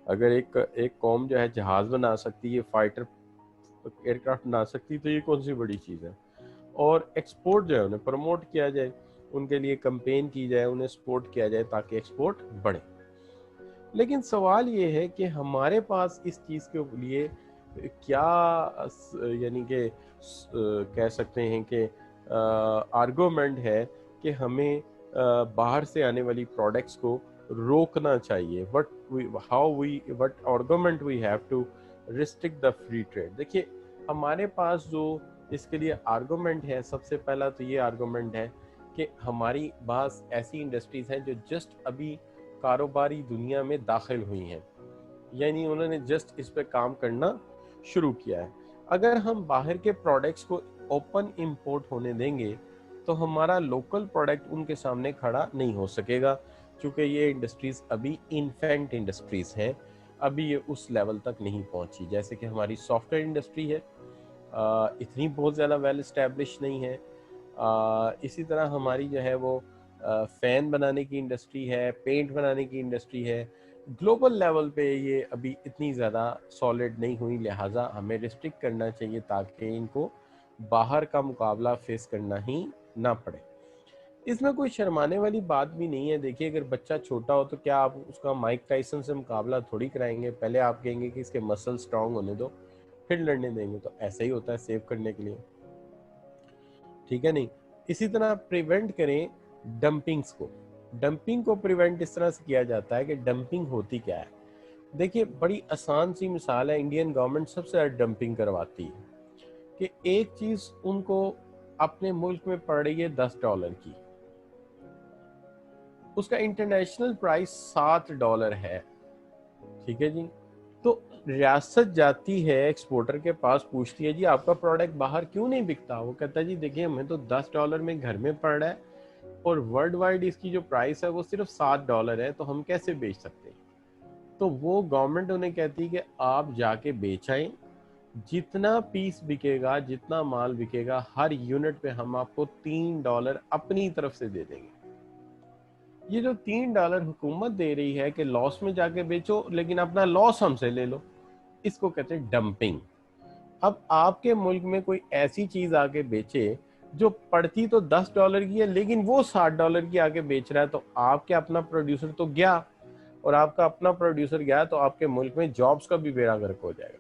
S1: अगर एक एक कौम जो है जहाज़ बना सकती है, फाइटर एयरक्राफ्ट बना सकती है, तो ये कौन सी बड़ी चीज़ है। और एक्सपोर्ट जो है उन्हें प्रमोट किया जाए, उनके लिए कैंपेन की जाए, उन्हें सपोर्ट किया जाए ताकि एक्सपोर्ट बढ़े। लेकिन सवाल ये है कि हमारे पास इस चीज़ के लिए क्या यानी कि कह सकते हैं कि आर्गूमेंट है कि हमें बाहर से आने वाली प्रोडक्ट्स को रोकना चाहिए। What argument we have to restrict the free trade. देखिए हमारे पास जो इसके लिए आर्गूमेंट है, सबसे पहला तो ये आर्गूमेंट है कि हमारी पास ऐसी इंडस्ट्रीज हैं जो जस्ट अभी कारोबारी दुनिया में दाखिल हुई हैं, यानी उन्होंने जस्ट इस पे काम करना शुरू किया है। अगर हम बाहर के प्रोडक्ट्स को ओपन इंपोर्ट होने देंगे तो हमारा लोकल प्रोडक्ट उनके सामने खड़ा नहीं हो सकेगा, क्योंकि ये इंडस्ट्रीज अभी इन्फेंट इंडस्ट्रीज हैं, अभी ये उस लेवल तक नहीं पहुंची। जैसे कि हमारी सॉफ्टवेयर इंडस्ट्री है, इतनी बहुत ज़्यादा वेल इस्टेब्लिश नहीं है। इसी तरह हमारी जो है वो फ़ैन बनाने की इंडस्ट्री है, पेंट बनाने की इंडस्ट्री है, ग्लोबल लेवल पे ये अभी इतनी ज़्यादा सॉलिड नहीं हुई, लिहाजा हमें रिस्ट्रिक्ट करना चाहिए ताकि इनको बाहर का मुकाबला फेस करना ही ना पड़े। इसमें कोई शर्माने वाली बात भी नहीं है। देखिए अगर बच्चा छोटा हो तो क्या आप उसका माइक टाइसन से मुकाबला थोड़ी कराएंगे, पहले आप कहेंगे कि इसके मसल स्ट्रांग होने दो फिर लड़ने देंगे। तो ऐसा ही होता है सेव करने के लिए, ठीक है नहीं। इसी तरह प्रिवेंट करें डंपिंग्स को। डंपिंग को प्रिवेंट इस तरह से किया जाता है कि डंपिंग होती क्या है। देखिए बड़ी आसान सी मिसाल है, इंडियन गवर्नमेंट सबसे ज़्यादा डंपिंग करवाती है कि एक चीज़ उनको अपने मुल्क में पड़ रही है $10 की, उसका इंटरनेशनल प्राइस $7 है, ठीक है जी। तो रियासत जाती है एक्सपोर्टर के पास, पूछती है जी आपका प्रोडक्ट बाहर क्यों नहीं बिकता। वो कहता है जी देखिए हमें तो $10 में घर में पड़ रहा है और वर्ल्ड वाइड इसकी जो प्राइस है वो सिर्फ $7 है, तो हम कैसे बेच सकते हैं। तो वो गवर्नमेंट उन्हें कहती है कि आप जाके बेच आएं, जितना पीस बिकेगा, जितना माल बिकेगा, हर यूनिट पे हम आपको $3 अपनी तरफ से दे देंगे। ये जो $3 हुकूमत दे रही है कि लॉस में जाके बेचो लेकिन अपना लॉस हमसे ले लो, इसको कहते हैं डंपिंग। अब आपके मुल्क में कोई ऐसी चीज आके बेचे जो पड़ती तो $10 की है लेकिन वो $7 की आके बेच रहा है, तो आपके अपना प्रोड्यूसर तो गया, और आपका अपना प्रोड्यूसर गया तो आपके मुल्क में जॉब्स का भी बेड़ा गर्क हो जाएगा।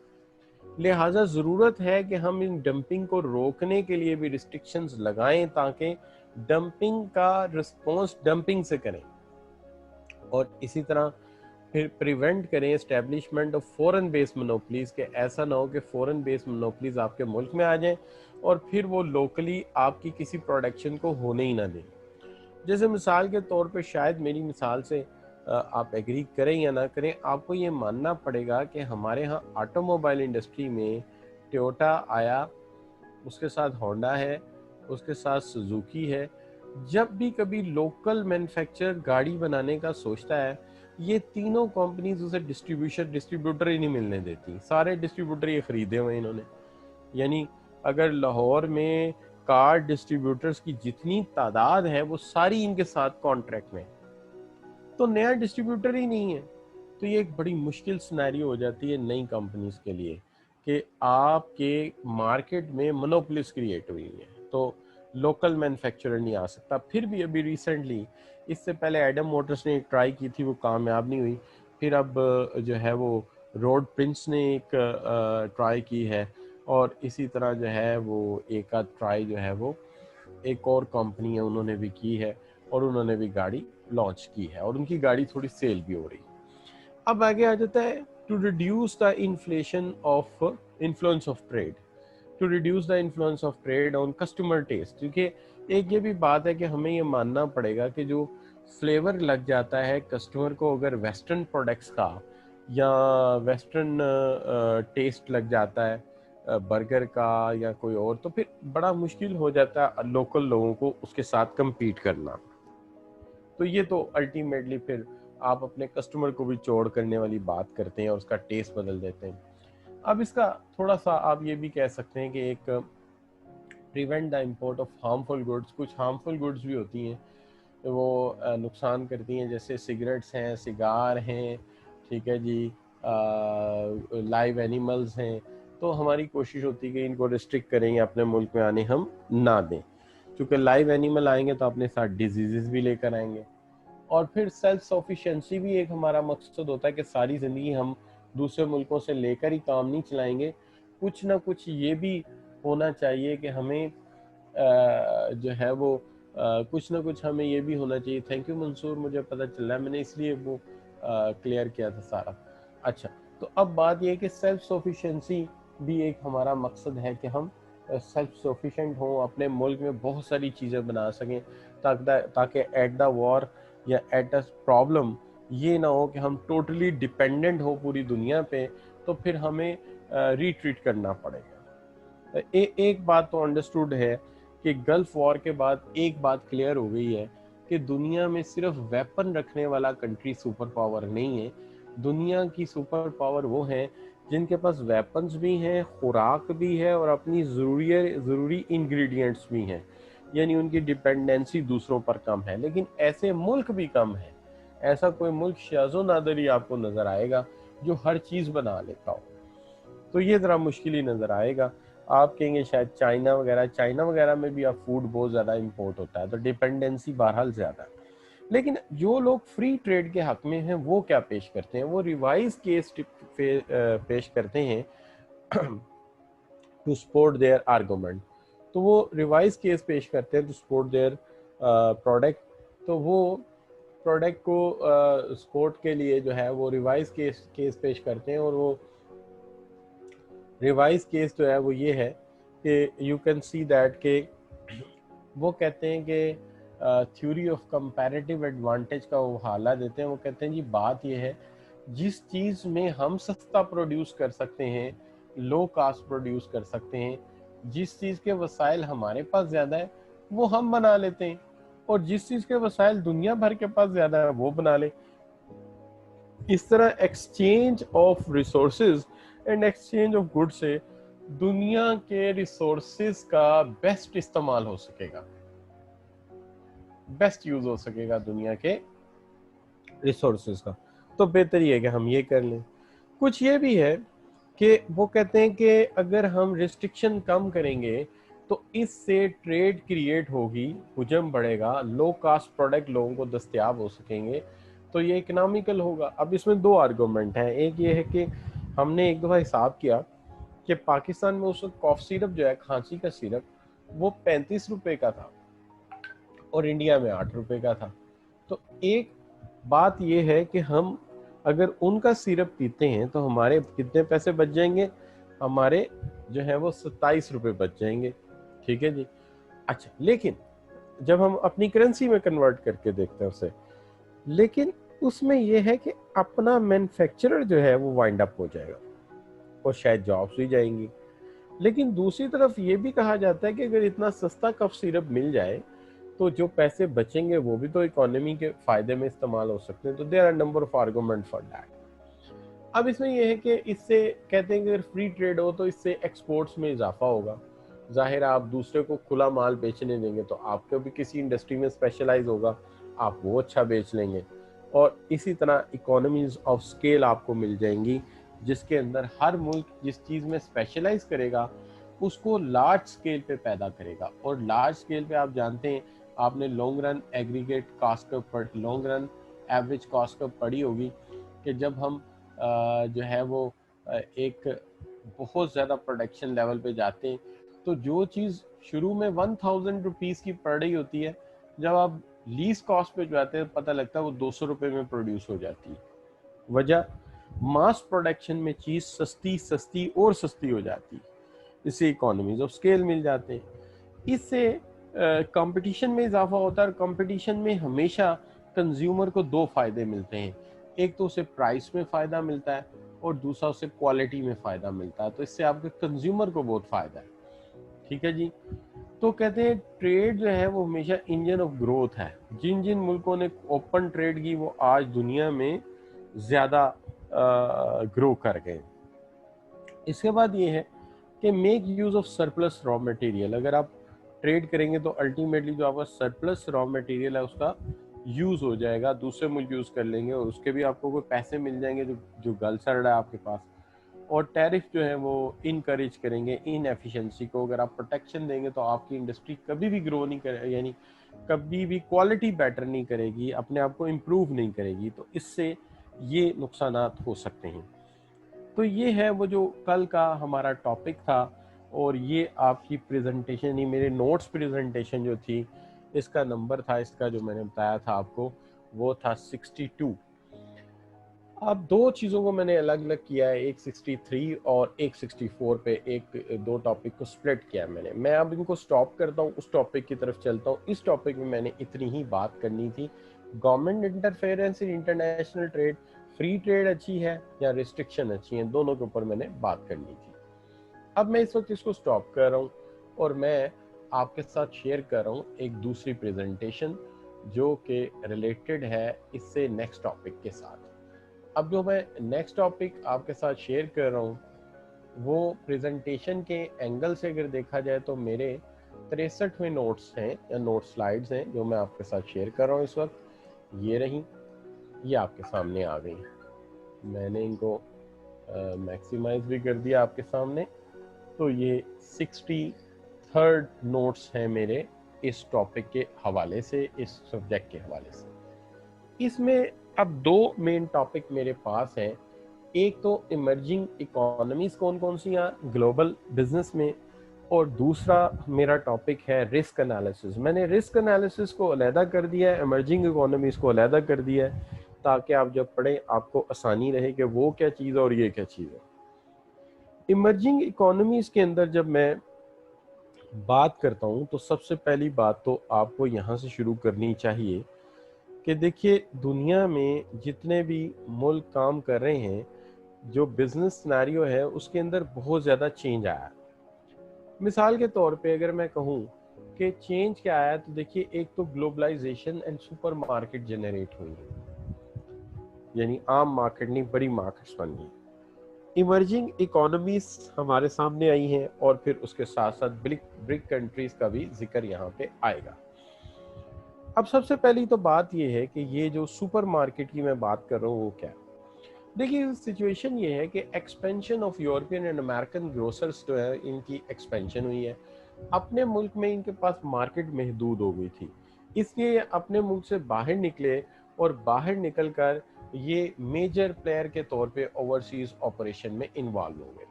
S1: लिहाजा ज़रूरत है कि हम इन डंपिंग को रोकने के लिए भी रिस्ट्रिक्शंस लगाएं ताकि डंपिंग का रिस्पॉन्स डंपिंग से करें, और इसी तरह फिर प्रिवेंट करें establishment of foreign based monopolies के। ऐसा ना हो कि फॉरेन बेस्ड मोनोपलीज आपके मुल्क में आ जाएं और फिर वो लोकली आपकी किसी प्रोडक्शन को होने ही ना दें। जैसे मिसाल के तौर पे, शायद मेरी मिसाल से आप एग्री करें या ना करें, आपको ये मानना पड़ेगा कि हमारे यहाँ ऑटोमोबाइल इंडस्ट्री में टोयोटा आया, उसके साथ होंडा है, उसके साथ सुजुकी है। जब भी कभी लोकल मैन्युफैक्चरर गाड़ी बनाने का सोचता है, ये तीनों कंपनीज उसे डिस्ट्रीब्यूटर ही नहीं मिलने देती। सारे डिस्ट्रीब्यूटर ये खरीदे हुए इन्होंने, यानी अगर लाहौर में कार डिस्ट्रीब्यूटर्स की जितनी तादाद है वो सारी इनके साथ कॉन्ट्रैक्ट में, तो नया डिस्ट्रीब्यूटर ही नहीं है। तो ये एक बड़ी मुश्किल सिनेरियो हो जाती है नई कंपनीज के लिए कि आपके मार्केट में मोनोपोलिस क्रिएट हुई है, तो लोकल मैन्युफैक्चरर नहीं आ सकता। फिर भी अभी रिसेंटली, इससे पहले एडम मोटर्स ने एक ट्राई की थी, वो कामयाब नहीं हुई। फिर अब जो है वो रोड प्रिंस ने एक ट्राई की है, और इसी तरह जो है वो एक आध ट्राई जो है वो एक और कंपनी है उन्होंने भी की है, और उन्होंने भी गाड़ी लॉन्च की है, और उनकी गाड़ी थोड़ी सेल भी हो रही। अब आगे आ जाता है to reduce the inflation of influence of trade, to reduce the influence of trade on customer taste. क्योंकि एक ये भी बात है कि हमें ये मानना पड़ेगा कि जो फ्लेवर लग जाता है कस्टमर को अगर वेस्टर्न प्रोडक्ट्स का या वेस्टर्न टेस्ट लग जाता है बर्गर का या कोई और, तो फिर बड़ा मुश्किल हो जाता है लोकल लोगों को उसके साथ compete करना। तो ये तो अल्टीमेटली फिर आप अपने कस्टमर को भी चोड़ करने वाली बात करते हैं और उसका टेस्ट बदल देते हैं। अब इसका थोड़ा सा आप ये भी कह सकते हैं कि एक prevent the import of harmful goods, कुछ हार्मफुल गुड्स भी होती हैं वो नुकसान करती हैं, जैसे सिगरेट्स हैं, सिगार हैं, ठीक है जी, लाइव एनिमल्स हैं। तो हमारी कोशिश होती है कि इनको रिस्ट्रिक्ट करेंगे, अपने मुल्क में आने हम ना दें, क्योंकि लाइव एनिमल आएंगे तो अपने साथ डिजीजेस भी लेकर आएंगे। और फिर सेल्फ सफिशिएंसी भी एक हमारा मकसद होता है कि सारी ज़िंदगी हम दूसरे मुल्कों से लेकर ही काम नहीं चलाएंगे, कुछ ना कुछ ये भी होना चाहिए कि हमें जो है वो कुछ ना कुछ हमें ये भी होना चाहिए। थैंक यू मंसूर, मुझे पता चल रहा है, मैंने इसलिए वो क्लियर किया था सारा। अच्छा, तो अब बात ये है कि सेल्फ सफिशिएंसी भी एक हमारा मकसद है कि हम सेल्फ सफिशिएंट हों, अपने मुल्क में बहुत सारी चीज़ें बना सकें, ताकि एट द वॉर या एट अ प्रॉब्लम ये ना हो कि हम टोटली डिपेंडेंट हो पूरी दुनिया पे, तो फिर हमें रिट्रीट करना पड़ेगा। एक बात तो अंडरस्टूड है कि गल्फ वॉर के बाद एक बात क्लियर हो गई है कि दुनिया में सिर्फ वेपन रखने वाला कंट्री सुपर पावर नहीं है। दुनिया की सुपर पावर वो है जिनके पास वेपन्स भी हैं, खुराक भी है और अपनी ज़रूरी इंग्रेडिएंट्स भी हैं, यानी उनकी डिपेंडेंसी दूसरों पर कम है। लेकिन ऐसे मुल्क भी कम है, ऐसा कोई मुल्क शाज़ो नादर ही आपको नज़र आएगा जो हर चीज़ बना लेता हो, तो ये ज़रा मुश्किल ही नज़र आएगा। आप कहेंगे शायद चाइना वगैरह में भी अब फूड बहुत ज़्यादा इंपोर्ट होता है, तो डिपेंडेंसी बहरहाल ज़्यादा है। लेकिन जो लोग फ्री ट्रेड के हक में हैं वो क्या पेश करते हैं, वो रिवाइज केस पेश करते हैं टू सपोर्ट देयर आर्गुमेंट। तो वो रिवाइज केस पेश करते हैं टू सपोर्ट देयर प्रोडक्ट। तो वो प्रोडक्ट को सपोर्ट के लिए जो है वो रिवाइज केस पेश करते हैं, और वो रिवाइज केस जो है वो ये है कि यू कैन सी दैट के वो कहते हैं कि थ्योरी ऑफ कंपैरेटिव एडवांटेज का वो हवाला देते हैं। वो कहते हैं जी बात ये है, जिस चीज़ में हम सस्ता प्रोड्यूस कर सकते हैं, लो कास्ट प्रोड्यूस कर सकते हैं, जिस चीज़ के वसाइल हमारे पास ज़्यादा है वो हम बना लेते हैं, और जिस चीज़ के वसाइल दुनिया भर के पास ज़्यादा है वो बना ले। इस तरह exchange of resources and exchange of goods से दुनिया के रिसोर्सेज का बेस्ट इस्तेमाल हो सकेगा, बेस्ट यूज हो सकेगा दुनिया के रिसोर्सेज का। तो बेहतर ये है कि हम ये कर लें। कुछ ये भी है कि वो कहते हैं कि अगर हम रिस्ट्रिक्शन कम करेंगे तो इससे ट्रेड क्रिएट होगी, हुजम बढ़ेगा, लो कास्ट प्रोडक्ट लोगों को दस्तयाब हो सकेंगे, तो ये इकोनॉमिकल होगा। अब इसमें दो आर्गूमेंट हैं। एक ये है कि हमने एक दफ़ा हिसाब किया कि पाकिस्तान में उस वक्त कॉफ सिरप जो है, खांसी का सिरप, वो 35 रुपए का था और इंडिया में 8 रुपए का था। तो एक बात ये है कि हम अगर उनका सिरप पीते हैं तो हमारे कितने पैसे बच जाएंगे, हमारे जो है वो 27 रुपए बच जाएंगे, ठीक है जी। अच्छा, लेकिन जब हम अपनी करेंसी में कन्वर्ट करके देखते हैं उसे, लेकिन उसमें यह है कि अपना मैन्युफैक्चरर जो है वो वाइंड अप हो जाएगा और शायद जॉब्स भी जाएंगी। लेकिन दूसरी तरफ ये भी कहा जाता है कि अगर इतना सस्ता कफ सिरप मिल जाए तो जो पैसे बचेंगे वो भी तो इकोनॉमी के फायदे में इस्तेमाल हो सकते हैं। तो there are number of argument for that. अब इसमें यह है कि इससे कहते हैं कि अगर फ्री ट्रेड हो तो इससे एक्सपोर्ट्स में इजाफा होगा। जाहिर है आप दूसरे को खुला माल बेचने देंगे तो आपको भी किसी इंडस्ट्री में स्पेशलाइज होगा, आप वो अच्छा बेच लेंगे, और इसी तरह इकोनॉमीज ऑफ स्केल आपको मिल जाएंगी, जिसके अंदर हर मुल्क जिस चीज़ में स्पेशलाइज करेगा उसको लार्ज स्केल पे पैदा करेगा। और लार्ज स्केल पे आप जानते हैं, आपने long run aggregate cost curve, long run average cost curve पढ़ी होगी कि जब हम जो है वो एक बहुत ज़्यादा प्रोडक्शन लेवल पे जाते हैं तो जो चीज़ शुरू में 1000 रुपीज़ की पड़ रही होती है, जब आप लीज कॉस्ट पे जाते हैं पता लगता है वो 200 रुपये में प्रोड्यूस हो जाती है। वजह, मास प्रोडक्शन में चीज़ सस्ती सस्ती और सस्ती हो जाती है, इससे इकोनॉमीज ऑफ स्केल मिल जाते हैं। इससे कंपटीशन में इजाफा होता है, और कंपटीशन में हमेशा कंज्यूमर को दो फायदे मिलते हैं, एक तो उसे प्राइस में फ़ायदा मिलता है और दूसरा उसे क्वालिटी में फ़ायदा मिलता है। तो इससे आपके कंज्यूमर को बहुत फ़ायदा है। ठीक है जी। तो कहते हैं ट्रेड जो है वो हमेशा इंजन ऑफ ग्रोथ है। जिन जिन मुल्कों ने ओपन ट्रेड की वो आज दुनिया में ज़्यादा ग्रो कर गए। इसके बाद ये है कि make use of surplus raw material. अगर आप ट्रेड करेंगे तो अल्टीमेटली जो आपका सरप्लस रॉ मटेरियल है उसका यूज़ हो जाएगा, दूसरे मुल्क यूज़ कर लेंगे और उसके भी आपको कोई पैसे मिल जाएंगे जो जो गल सड़ रहा है आपके पास। और टैरिफ जो है वो इनकरेज करेंगे इन एफिशिएंसी को। अगर आप प्रोटेक्शन देंगे तो आपकी इंडस्ट्री कभी भी ग्रो नहीं करे, यानी कभी भी क्वालिटी बेटर नहीं करेगी, अपने आप को इम्प्रूव नहीं करेगी। तो इससे ये नुकसानात हो सकते हैं। तो ये है वो जो कल का हमारा टॉपिक था और ये आपकी प्रेजेंटेशन ही मेरे नोट्स प्रेजेंटेशन जो थी इसका नंबर था, इसका जो मैंने बताया था आपको वो था 62। अब दो चीज़ों को मैंने अलग अलग किया है, एक 63 और एक 64 पे एक दो टॉपिक को स्प्लिट किया है मैंने। मैं अब इनको स्टॉप करता हूँ, उस टॉपिक की तरफ चलता हूँ। इस टॉपिक में मैंने इतनी ही बात करनी थी। Government interference in international trade, free trade अच्छी है या रिस्ट्रिक्शन अच्छी है, दोनों के ऊपर मैंने बात करनी थी। अब मैं इस वक्त इसको स्टॉप कर रहा हूँ और मैं आपके साथ शेयर कर रहा हूँ एक दूसरी प्रेजेंटेशन जो कि रिलेटेड है इससे नेक्स्ट टॉपिक के साथ। अब जो मैं नेक्स्ट टॉपिक आपके साथ शेयर कर रहा हूँ वो प्रेजेंटेशन के एंगल से अगर देखा जाए तो मेरे 63वें नोट्स हैं या नोट स्लाइड्स हैं जो मैं आपके साथ शेयर कर रहा हूँ इस वक्त। ये रही, ये आपके सामने आ गई। मैंने इनको मैक्सिमाइज भी कर दिया आपके सामने। तो ये 63rd नोट्स हैं मेरे इस टॉपिक के हवाले से, इस सब्जेक्ट के हवाले से। इसमें अब दो मेन टॉपिक मेरे पास हैं। एक तो इमर्जिंग इकोनॉमीज कौन कौन सी हैं ग्लोबल बिजनेस में, और दूसरा मेरा टॉपिक है रिस्क एनालिसिस। मैंने रिस्क एनालिसिस को अलहदा कर दिया है, इमर्जिंग इकोनॉमीज को अलहदा कर दिया है, ताकि आप जब पढ़ें आपको आसानी रहे कि वो क्या चीज़ है और ये क्या चीज़ है। इमर्जिंग इकोनॉमीज के अंदर जब मैं बात करता हूँ तो सबसे पहली बात तो आपको यहाँ से शुरू करनी चाहिए कि देखिए दुनिया में जितने भी मुल्क काम कर रहे हैं, जो बिजनेस सिनेरियो है उसके अंदर बहुत ज़्यादा चेंज आया। मिसाल के तौर पे अगर मैं कहूँ कि चेंज क्या आया, तो देखिए एक तो globalisation and super market generate हुई है, यानी आम मार्केट नहीं बड़ी मार्केट्स बन गई। इमर्जिंग इकोनॉमीज हमारे सामने आई हैं और फिर उसके साथ साथ ब्रिक कंट्रीज का भी जिक्र यहाँ पे आएगा। अब सबसे पहली तो बात ये है कि ये जो सुपर मार्केट की मैं बात कर रहा हूँ वो क्या है। देखिए सिचुएशन ये है कि expansion of European and American grocers जो है इनकी एक्सपेंशन हुई है। अपने मुल्क में इनके पास मार्केट महदूद हो गई थी, इसलिए अपने मुल्क से बाहर निकले और बाहर निकलकर ये मेजर प्लेयर के तौर पे ओवरसीज ऑपरेशन में इन्वॉल्व हो गए,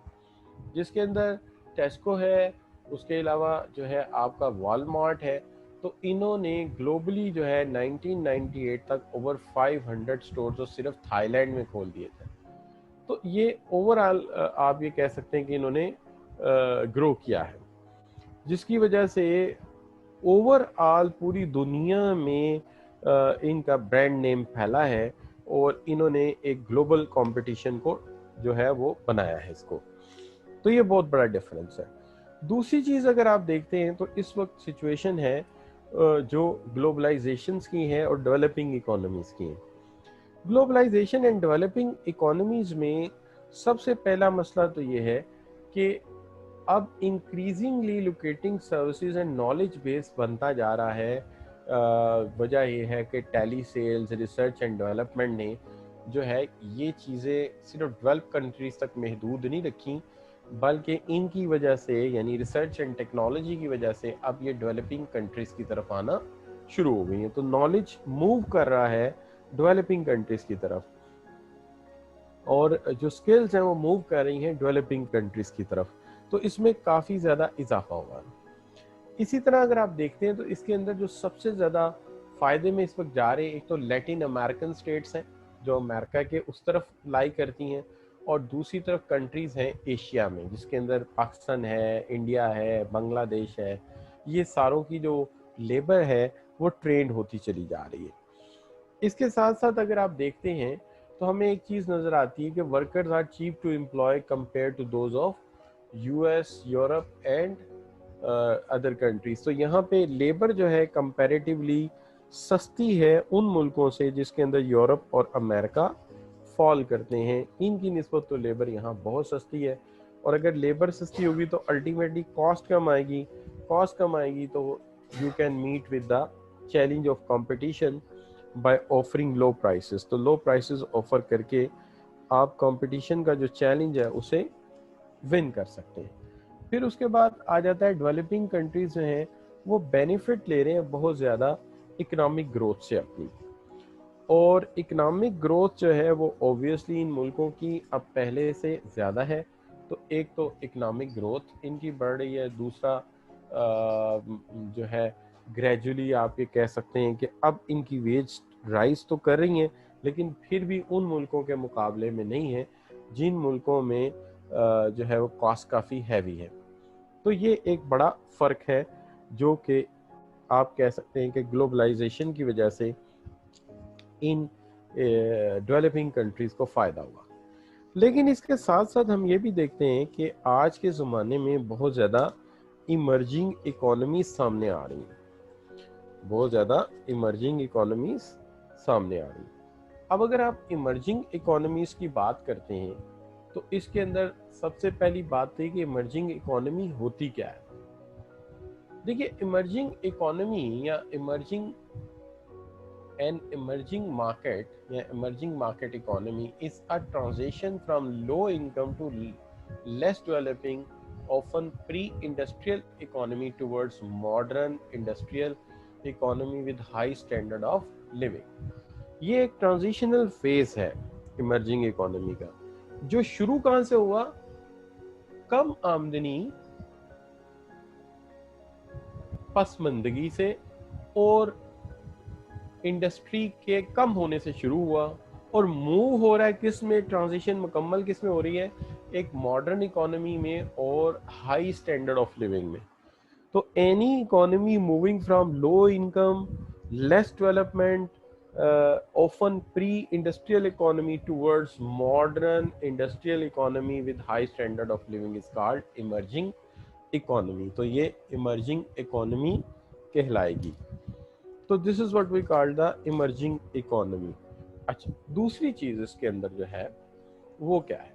S1: जिसके अंदर टेस्को है, उसके अलावा जो है आपका वॉलमार्ट है। तो इन्होंने ग्लोबली जो है 1998 तक ओवर 500 स्टोर जो सिर्फ थाईलैंड में खोल दिए थे। तो ये ओवरऑल आप ये कह सकते हैं कि इन्होंने ग्रो किया है, जिसकी वजह से ओवरऑल पूरी दुनिया में इनका ब्रांड नेम फैला है और इन्होंने एक ग्लोबल कंपटीशन को जो है वो बनाया है इसको। तो ये बहुत बड़ा डिफरेंस है। दूसरी चीज़ अगर आप देखते हैं तो इस वक्त सिचुएशन है जो ग्लोबलाइजेशन की है और डेवलपिंग इकोनॉमीज की है। ग्लोबलाइजेशन एंड डेवलपिंग इकोनॉमीज में सबसे पहला मसला तो ये है कि अब increasingly locating services and knowledge base बनता जा रहा है। वजह यह है कि telesales, research and development ने जो है ये चीज़ें सिर्फ डेवलप कंट्रीज तक महदूद नहीं रखी, बल्कि इनकी वजह से यानी रिसर्च एंड टेक्नोलॉजी की वजह से अब ये डेवलपिंग कंट्रीज की तरफ आना शुरू हो गई है। तो नॉलेज मूव कर रहा है डेवलपिंग कंट्रीज की तरफ और जो स्किल्स हैं वो मूव कर रही हैं डेवलपिंग कंट्रीज की तरफ। तो इसमें काफ़ी ज़्यादा इजाफा हुआ। इसी तरह अगर आप देखते हैं तो इसके अंदर जो सबसे ज़्यादा फ़ायदे में इस वक्त जा रहे हैं, एक तो लैटिन अमेरिकन स्टेट्स हैं जो अमेरिका के उस तरफ लाई करती हैं, और दूसरी तरफ कंट्रीज़ हैं एशिया में, जिसके अंदर पाकिस्तान है, इंडिया है, बांग्लादेश है। ये सारों की जो लेबर है वो ट्रेंड होती चली जा रही है। इसके साथ साथ अगर आप देखते हैं तो हमें एक चीज़ नज़र आती है कि workers are cheap to employ compare to those of US, Europe and other countries. तो यहाँ पे लेबर जो है कंपैरेटिवली सस्ती है उन मुल्कों से जिसके अंदर यूरोप और अमेरिका फॉल करते हैं। इनकी निस्बत तो लेबर यहाँ बहुत सस्ती है, और अगर लेबर सस्ती होगी तो अल्टीमेटली कॉस्ट कम आएगी। कॉस्ट कम आएगी तो you can meet with the challenge of competition by offering low prices. तो लो प्राइसेस ऑफर करके आप कंपटीशन का जो चैलेंज है उसे विन कर सकते हैं। फिर उसके बाद आ जाता है डेवलपिंग कंट्रीज जो हैं वो बेनिफिट ले रहे हैं बहुत ज़्यादा इकोनॉमिक ग्रोथ से अपनी, और इकोनॉमिक ग्रोथ जो है वो ऑब्वियसली इन मुल्कों की अब पहले से ज़्यादा है। तो एक तो इकोनॉमिक ग्रोथ इनकी बढ़ रही है, दूसरा जो है ग्रेजुअली आप ये कह सकते हैं कि अब इनकी वेज राइज तो कर रही हैं, लेकिन फिर भी उन मुल्कों के मुकाबले में नहीं है जिन मुल्कों में जो है वो कॉस्ट काफ़ी हैवी है। तो ये एक बड़ा फ़र्क है जो कि आप कह सकते हैं कि ग्लोबलाइजेशन की वजह से इन डेवलपिंग कंट्रीज़ को फ़ायदा हुआ। लेकिन इसके साथ साथ हम ये भी देखते हैं कि आज के ज़माने में बहुत ज़्यादा इमर्जिंग इकोनॉमीज सामने आ रही हैं, बहुत ज़्यादा इमर्जिंग इकोनॉमीज सामने आ रही हैं। अब अगर आप इमर्जिंग इकोनॉमीज की बात करते हैं तो इसके अंदर सबसे पहली बात है कि इमर्जिंग इकोनॉमी होती क्या है। देखिए, इमर्जिंग इकोनॉमी या emerging market या emerging market economy is a transition from low income to less developing, often pre-industrial economy towards modern industrial economy with high standard of living। ये एक ट्रांजिशनल फेज है emerging economy का, जो शुरू कहां से हुआ? कम आमदनी, पसमंदगी से और इंडस्ट्री के कम होने से शुरू हुआ, और मूव हो रहा है किस में? ट्रांजिशन मुकम्मल किस में हो रही है? एक मॉडर्न इकोनॉमी में और हाई स्टैंडर्ड ऑफ लिविंग में। तो any economy moving from low income, less development, often pre-industrial economy towards modern industrial economy with high standard of living is called emerging economy। तो ये emerging economy कहलाएगी। तो this is what we call the emerging economy. अच्छा, दूसरी चीज इसके अंदर जो है वो क्या है?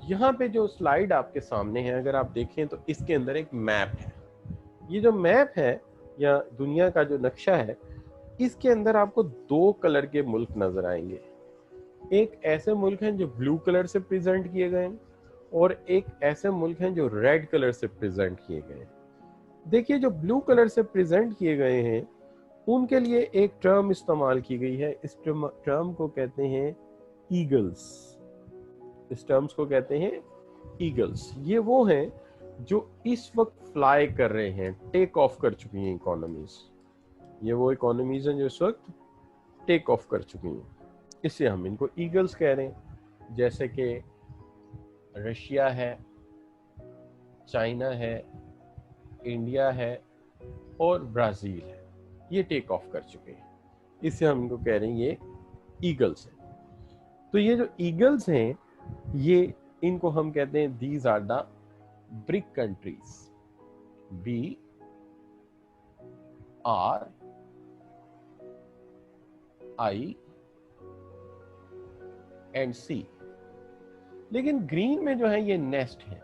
S1: यहाँ पे जो स्लाइड आपके सामने है, अगर आप देखें तो इसके अंदर एक मैप है। ये जो मैप है या दुनिया का जो नक्शा है, इसके अंदर आपको दो कलर के मुल्क नजर आएंगे। एक ऐसे मुल्क हैं जो ब्लू कलर से प्रेजेंट किए गए हैं, और एक ऐसे मुल्क हैं जो रेड कलर से प्रेजेंट किए गए हैं। देखिए, जो ब्लू कलर से प्रेजेंट किए गए हैं उनके लिए एक टर्म इस्तेमाल की गई है। इस टर्म को कहते हैं ईगल्स। इस टर्म्स को कहते हैं ईगल्स। ये वो हैं जो इस वक्त फ्लाई कर रहे हैं, टेक ऑफ कर चुकी हैं इकोनॉमीज। ये वो इकोनॉमीज हैं जो इस वक्त टेक ऑफ कर चुकी हैं, इससे हम इनको ईगल्स कह रहे हैं। जैसे कि रशिया है, चाइना है, इंडिया है और ब्राज़ील है, ये टेक ऑफ कर चुके हैं, इससे हम इनको कह रहे हैं ये ईगल्स हैं। तो ये जो ईगल्स हैं, ये इनको हम कहते हैं these are the BRIC countries, BRIC। लेकिन ग्रीन में जो है ये नेस्ट है।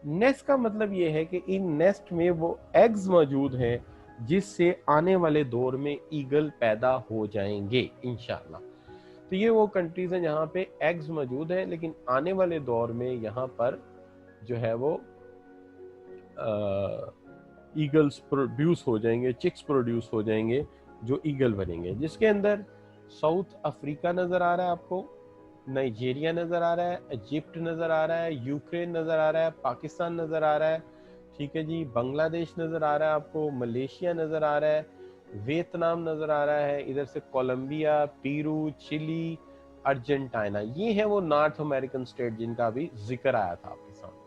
S1: नेस्ट का मतलब ये है कि इन नेस्ट में वो एग्स मौजूद हैं जिससे आने वाले दौर में ईगल पैदा हो जाएंगे इंशाल्लाह। तो ये वो कंट्रीज हैं जहाँ पे एग्स मौजूद हैं, लेकिन आने वाले दौर में यहाँ पर जो है वो ईगल्स प्रोड्यूस हो जाएंगे, चिक्स प्रोड्यूस हो जाएंगे जो ईगल बनेंगे, जिसके अंदर साउथ अफ्रीका नज़र आ रहा है आपको, नाइजीरिया नज़र आ रहा है, इजिप्ट नज़र आ रहा है, यूक्रेन नज़र आ रहा है, पाकिस्तान नज़र आ रहा है, ठीक है जी, बांग्लादेश नज़र आ रहा है आपको, मलेशिया नज़र आ रहा है, वियतनाम नज़र आ रहा है, इधर से कोलंबिया, पेरू, चिली, अर्जेंटीना। ये है वो नॉर्थ अमेरिकन स्टेट जिनका भी जिक्र आया था आपके सामने।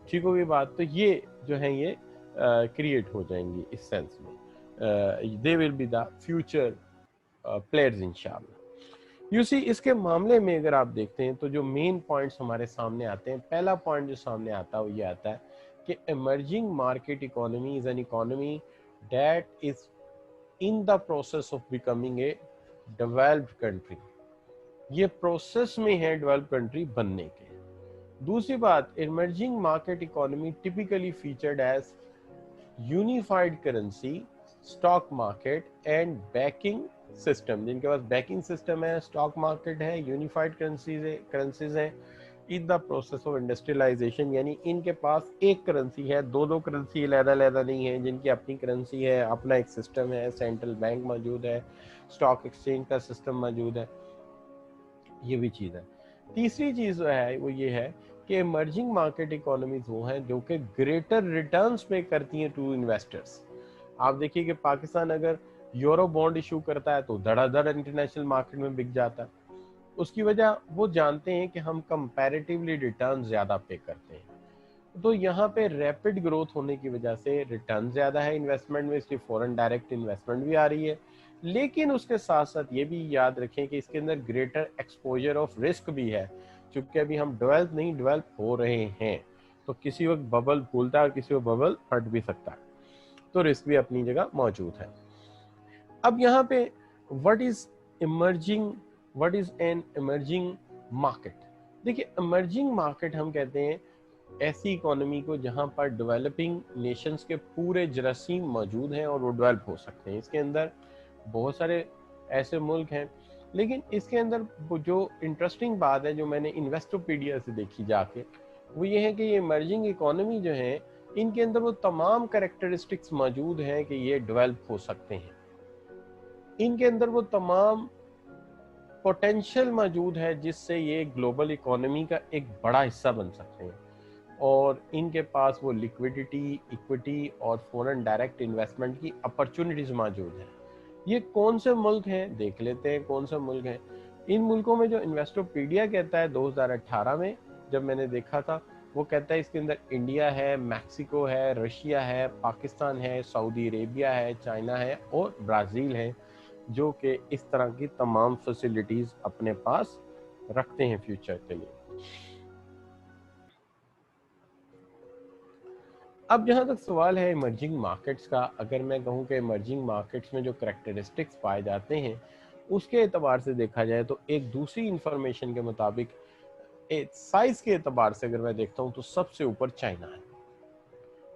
S1: ठीक होगी बात? तो ये जो है ये क्रिएट हो जाएंगी इस सेंस में, they will be the future players इंशाल्लाह। यू सी इसके मामले में अगर आप देखते हैं तो जो मेन पॉइंट्स हमारे सामने आते हैं, पहला पॉइंट जो सामने आता है वो ये आता है कि emerging market economy is an economy that is in the process of becoming a developed country. ये प्रोसेस में है डेवलप कंट्री बनने के। दूसरी बात, emerging market economy typically featured as unified currency, stock market and banking system. जिनके पास banking system है, स्टॉक मार्केट है, यूनिफाइड करेंसीज है, in the process of industrialisation, यानी इनके पास एक करेंसी है, दो दो करेंसी अलग-अलग नहीं है, जिनकी अपनी करेंसी है, अपना एक सिस्टम है, सेंट्रल बैंक मौजूद है, स्टॉक एक्सचेंज का सिस्टम मौजूद है, ये भी चीज़ है। तीसरी चीज़ जो है वो ये है कि इमर्जिंग मार्केट इकोनॉमीज वो हैं जो कि ग्रेटर रिटर्न्स पे करती हैं टू इन्वेस्टर्स। आप देखिए कि पाकिस्तान अगर यूरो बॉन्ड इशू करता है तो धड़ाधड़ इंटरनेशनल मार्केट में बिक जाता है। उसकी वजह वो जानते हैं कि हम कंपैरेटिवली रिटर्न ज़्यादा पे करते हैं। तो यहाँ पे रैपिड ग्रोथ होने की वजह से रिटर्न ज़्यादा है इन्वेस्टमेंट में, इसलिए फॉरेन डायरेक्ट इन्वेस्टमेंट भी आ रही है। लेकिन उसके साथ साथ ये भी याद रखें कि इसके अंदर ग्रेटर एक्सपोजर ऑफ रिस्क भी है, क्योंकि अभी हम डेवलप हो रहे हैं, तो किसी वक्त बबल फूलता है और किसी वक्त बबल फट भी सकता है, तो रिस्क भी अपनी जगह मौजूद है। अब यहाँ पे what is an emerging market. देखिए, इमर्जिंग मार्केट हम कहते हैं ऐसी इकोनॉमी को जहां पर डेवलपिंग नेशंस के पूरे जरासीम मौजूद हैं और वो डेवलप हो सकते हैं। इसके अंदर बहुत सारे ऐसे मुल्क हैं, लेकिन इसके अंदर जो इंटरेस्टिंग बात है जो मैंने इन्वेस्टोपीडिया से देखी जाके, वो ये है कि ये इमर्जिंग इकोनॉमी जो है, इनके अंदर वो तमाम कैरेक्टरिस्टिक्स मौजूद हैं कि ये डेवलप हो सकते हैं। इनके अंदर वो तमाम पोटेंशियल मौजूद है जिससे ये ग्लोबल इकोनॉमी का एक बड़ा हिस्सा बन सकते हैं, और इनके पास वो लिक्विडिटी, इक्विटी और फॉरेन डायरेक्ट इन्वेस्टमेंट की अपॉर्चुनिटीज मौजूद हैं। ये कौन से मुल्क हैं देख लेते हैं, कौन से मुल्क हैं। इन मुल्कों में जो इन्वेस्टोपीडिया कहता है 2018 में जब मैंने देखा था, वो कहता है इसके अंदर इंडिया है, मैक्सिको है, रशिया है, पाकिस्तान है, सऊदी अरेबिया है, चाइना है और ब्राज़ील है, जो कि इस तरह की तमाम फैसिलिटीज अपने पास रखते हैं फ्यूचर के लिए। अब जहां तक सवाल है इमर्जिंग मार्केट्स का, अगर मैं कहूं कि इमर्जिंग मार्केट्स में जो करैक्टरिस्टिक्स पाए जाते हैं उसके एतबार से देखा जाए तो एक दूसरी इंफॉर्मेशन के मुताबिक साइज के एतबार से अगर मैं देखता हूं तो सबसे ऊपर चाइना है,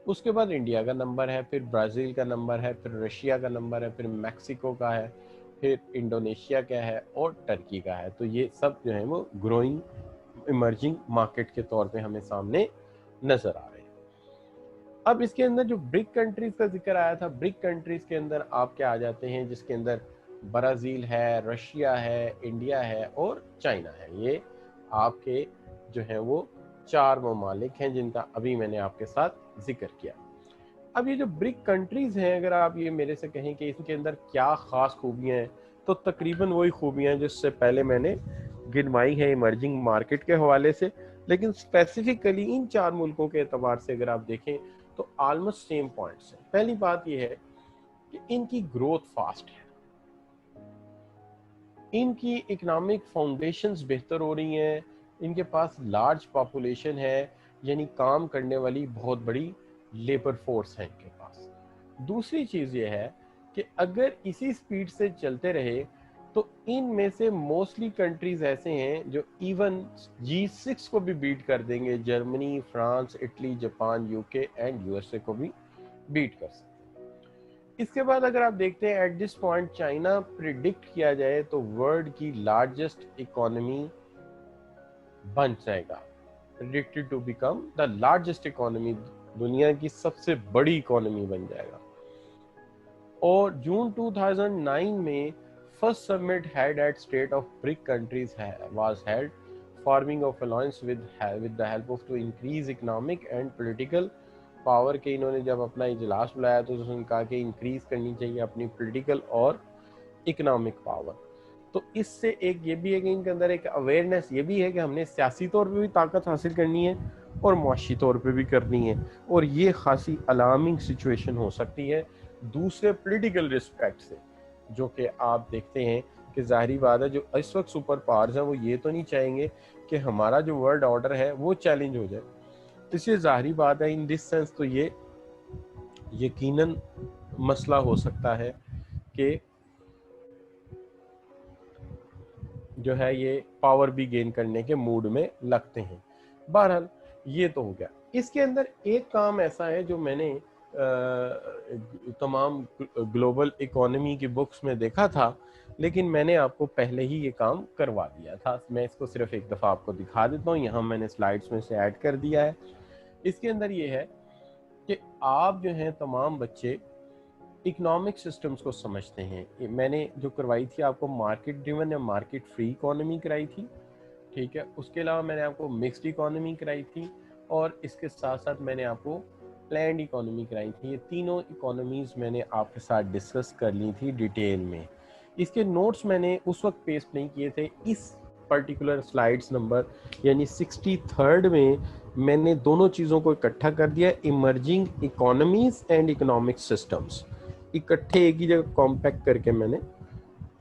S1: उसके बाद इंडिया का नंबर है, फिर ब्राज़ील का नंबर है, फिर रशिया का नंबर है, फिर मैक्सिको का है, फिर इंडोनेशिया का है और टर्की का है। तो ये सब जो है वो ग्रोइंग इमर्जिंग मार्केट के तौर पे हमें सामने नजर आ रहे हैं। अब इसके अंदर जो ब्रिक कंट्रीज का जिक्र आया था, ब्रिक कंट्रीज के अंदर आप क्या आ जाते हैं, जिसके अंदर ब्राज़ील है, रशिया है, इंडिया है और चाइना है। ये आपके जो है वो 4 ममालिक हैं जिनका अभी मैंने आपके साथ जिक्र किया। अब ये जो ब्रिक कंट्रीज हैं, अगर आप ये मेरे से कहें कि इनके अंदर क्या खास खूबियां हैं, तो तकरीबन वही खूबियां हैं जिससे पहले मैंने गिनवाई है इमर्जिंग मार्केट के हवाले से, लेकिन स्पेसिफिकली इन 4 मुल्कों के एतबार से अगर आप देखें तो ऑलमोस्ट सेम पॉइंट्स हैं। पहली बात यह है कि इनकी ग्रोथ फास्ट है, इनकी इकोनॉमिक फाउंडेशंस बेहतर हो रही हैं, इनके पास लार्ज पॉपुलेशन है, यानी काम करने वाली बहुत बड़ी लेबर फोर्स है इनके पास। दूसरी चीज ये है कि अगर इसी स्पीड से चलते रहे तो इनमें से मोस्टली कंट्रीज ऐसे हैं जो इवन G6 को भी बीट कर देंगे, Germany, France, Italy, Japan, UK and USA को भी बीट कर सकते हैं। इसके बाद अगर आप देखते हैं at this point China predict किया जाए तो वर्ल्ड की लार्जेस्ट इकोनॉमी बन जाएगा, predicted to become the largest economy, दुनिया की सबसे बड़ी इकोनॉमी बन जाएगा। और जून 2009 में first summit head at state of BRIC countries was held, forming of alliance with the help of to increase economic and political power के। इन्होंने जब अपना इजलास बुलाया तो उन्होंने कहा कि इंक्रीज करनी चाहिए अपनी पॉलिटिकल और इकोनॉमिक पावर। तो इससे एक ये भी है कि इनके अंदर एक अवेयरनेस ये भी है कि हमने सियासी तौर पे भी ताकत हासिल करनी है और मुआशी तौर पे भी करनी है, और ये खासी अलार्मिंग सिचुएशन हो सकती है दूसरे पॉलिटिकल रिस्पेक्ट से। जो कि आप देखते हैं कि ज़ाहिरी बात है जो इस वक्त सुपर पावर्स हैं वो ये तो नहीं चाहेंगे कि हमारा जो वर्ल्ड ऑर्डर है वो चैलेंज हो जाए। इसलिए ज़ाहिरी बात है इन दिस सेंस तो ये यकीनन मसला हो सकता है कि जो है ये पावर भी गेन करने के मूड में लगते हैं। बहरहाल ये तो हो गया। इसके अंदर एक काम ऐसा है जो मैंने तमाम ग्लोबल इकोनॉमी की बुक्स में देखा था, लेकिन मैंने आपको पहले ही ये काम करवा दिया था। मैं इसको सिर्फ एक दफ़ा आपको दिखा देता हूँ, यहाँ मैंने स्लाइड्स में से ऐड कर दिया है। इसके अंदर ये है कि आप जो हैं तमाम बच्चे इकोनॉमिक सिस्टम्स को समझते हैं। मैंने जो करवाई थी आपको मार्केट ड्रिवन या मार्केट फ्री इकोनॉमी कराई थी, ठीक है। उसके अलावा मैंने आपको मिक्स्ड इकोनॉमी कराई थी और इसके साथ साथ मैंने आपको प्लान्ड इकोनॉमी कराई थी। ये तीनों इकोनॉमीज मैंने आपके साथ डिस्कस कर ली थी डिटेल में। इसके नोट्स मैंने उस वक्त पेस्ट नहीं किए थे। इस पर्टिकुलर स्लाइड्स नंबर यानी 63rd में मैंने दोनों चीज़ों को इकट्ठा कर दिया, emerging economies and economic systems, इकट्ठे एक ही जगह कॉम्पैक्ट करके मैंने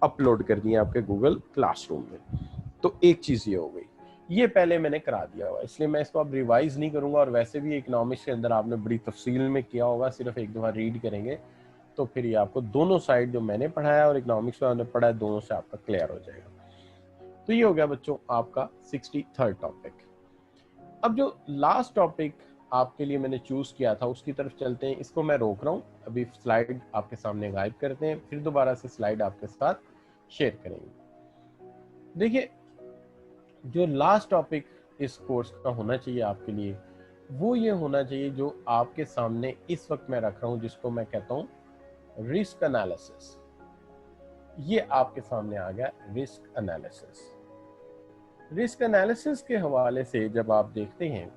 S1: अपलोड कर दिया आपके गूगल क्लासरूम में। तो एक चीज़ ये हो गई, ये पहले मैंने करा दिया हुआ, इसलिए मैं इसको अब रिवाइज नहीं करूंगा। और वैसे भी इकोनॉमिक्स के अंदर आपने बड़ी तफसील में किया होगा, सिर्फ एक दफ़ा रीड करेंगे तो फिर ये आपको दोनों साइड जो मैंने पढ़ाया और इकोनॉमिक्स में आपने पढ़ा है दोनों से आपका क्लियर हो जाएगा। तो ये हो गया बच्चों आपका 63rd टॉपिक। अब जो लास्ट टॉपिक आपके लिए मैंने चूज किया था उसकी तरफ चलते हैं। इसको मैं रोक रहा हूँ, अभी स्लाइड आपके सामने गायब करते हैं, फिर दोबारा से स्लाइड आपके साथ शेयर करेंगे। देखिए जो लास्ट टॉपिक इस कोर्स का होना चाहिए आपके लिए वो ये होना चाहिए जो आपके सामने इस वक्त मैं रख रहा हूँ, जिसको मैं कहता हूँ रिस्क एनालिसिस। ये आपके सामने आ गया रिस्क एनालिसिस। रिस्क एनालिसिस के हवाले से जब आप देखते हैं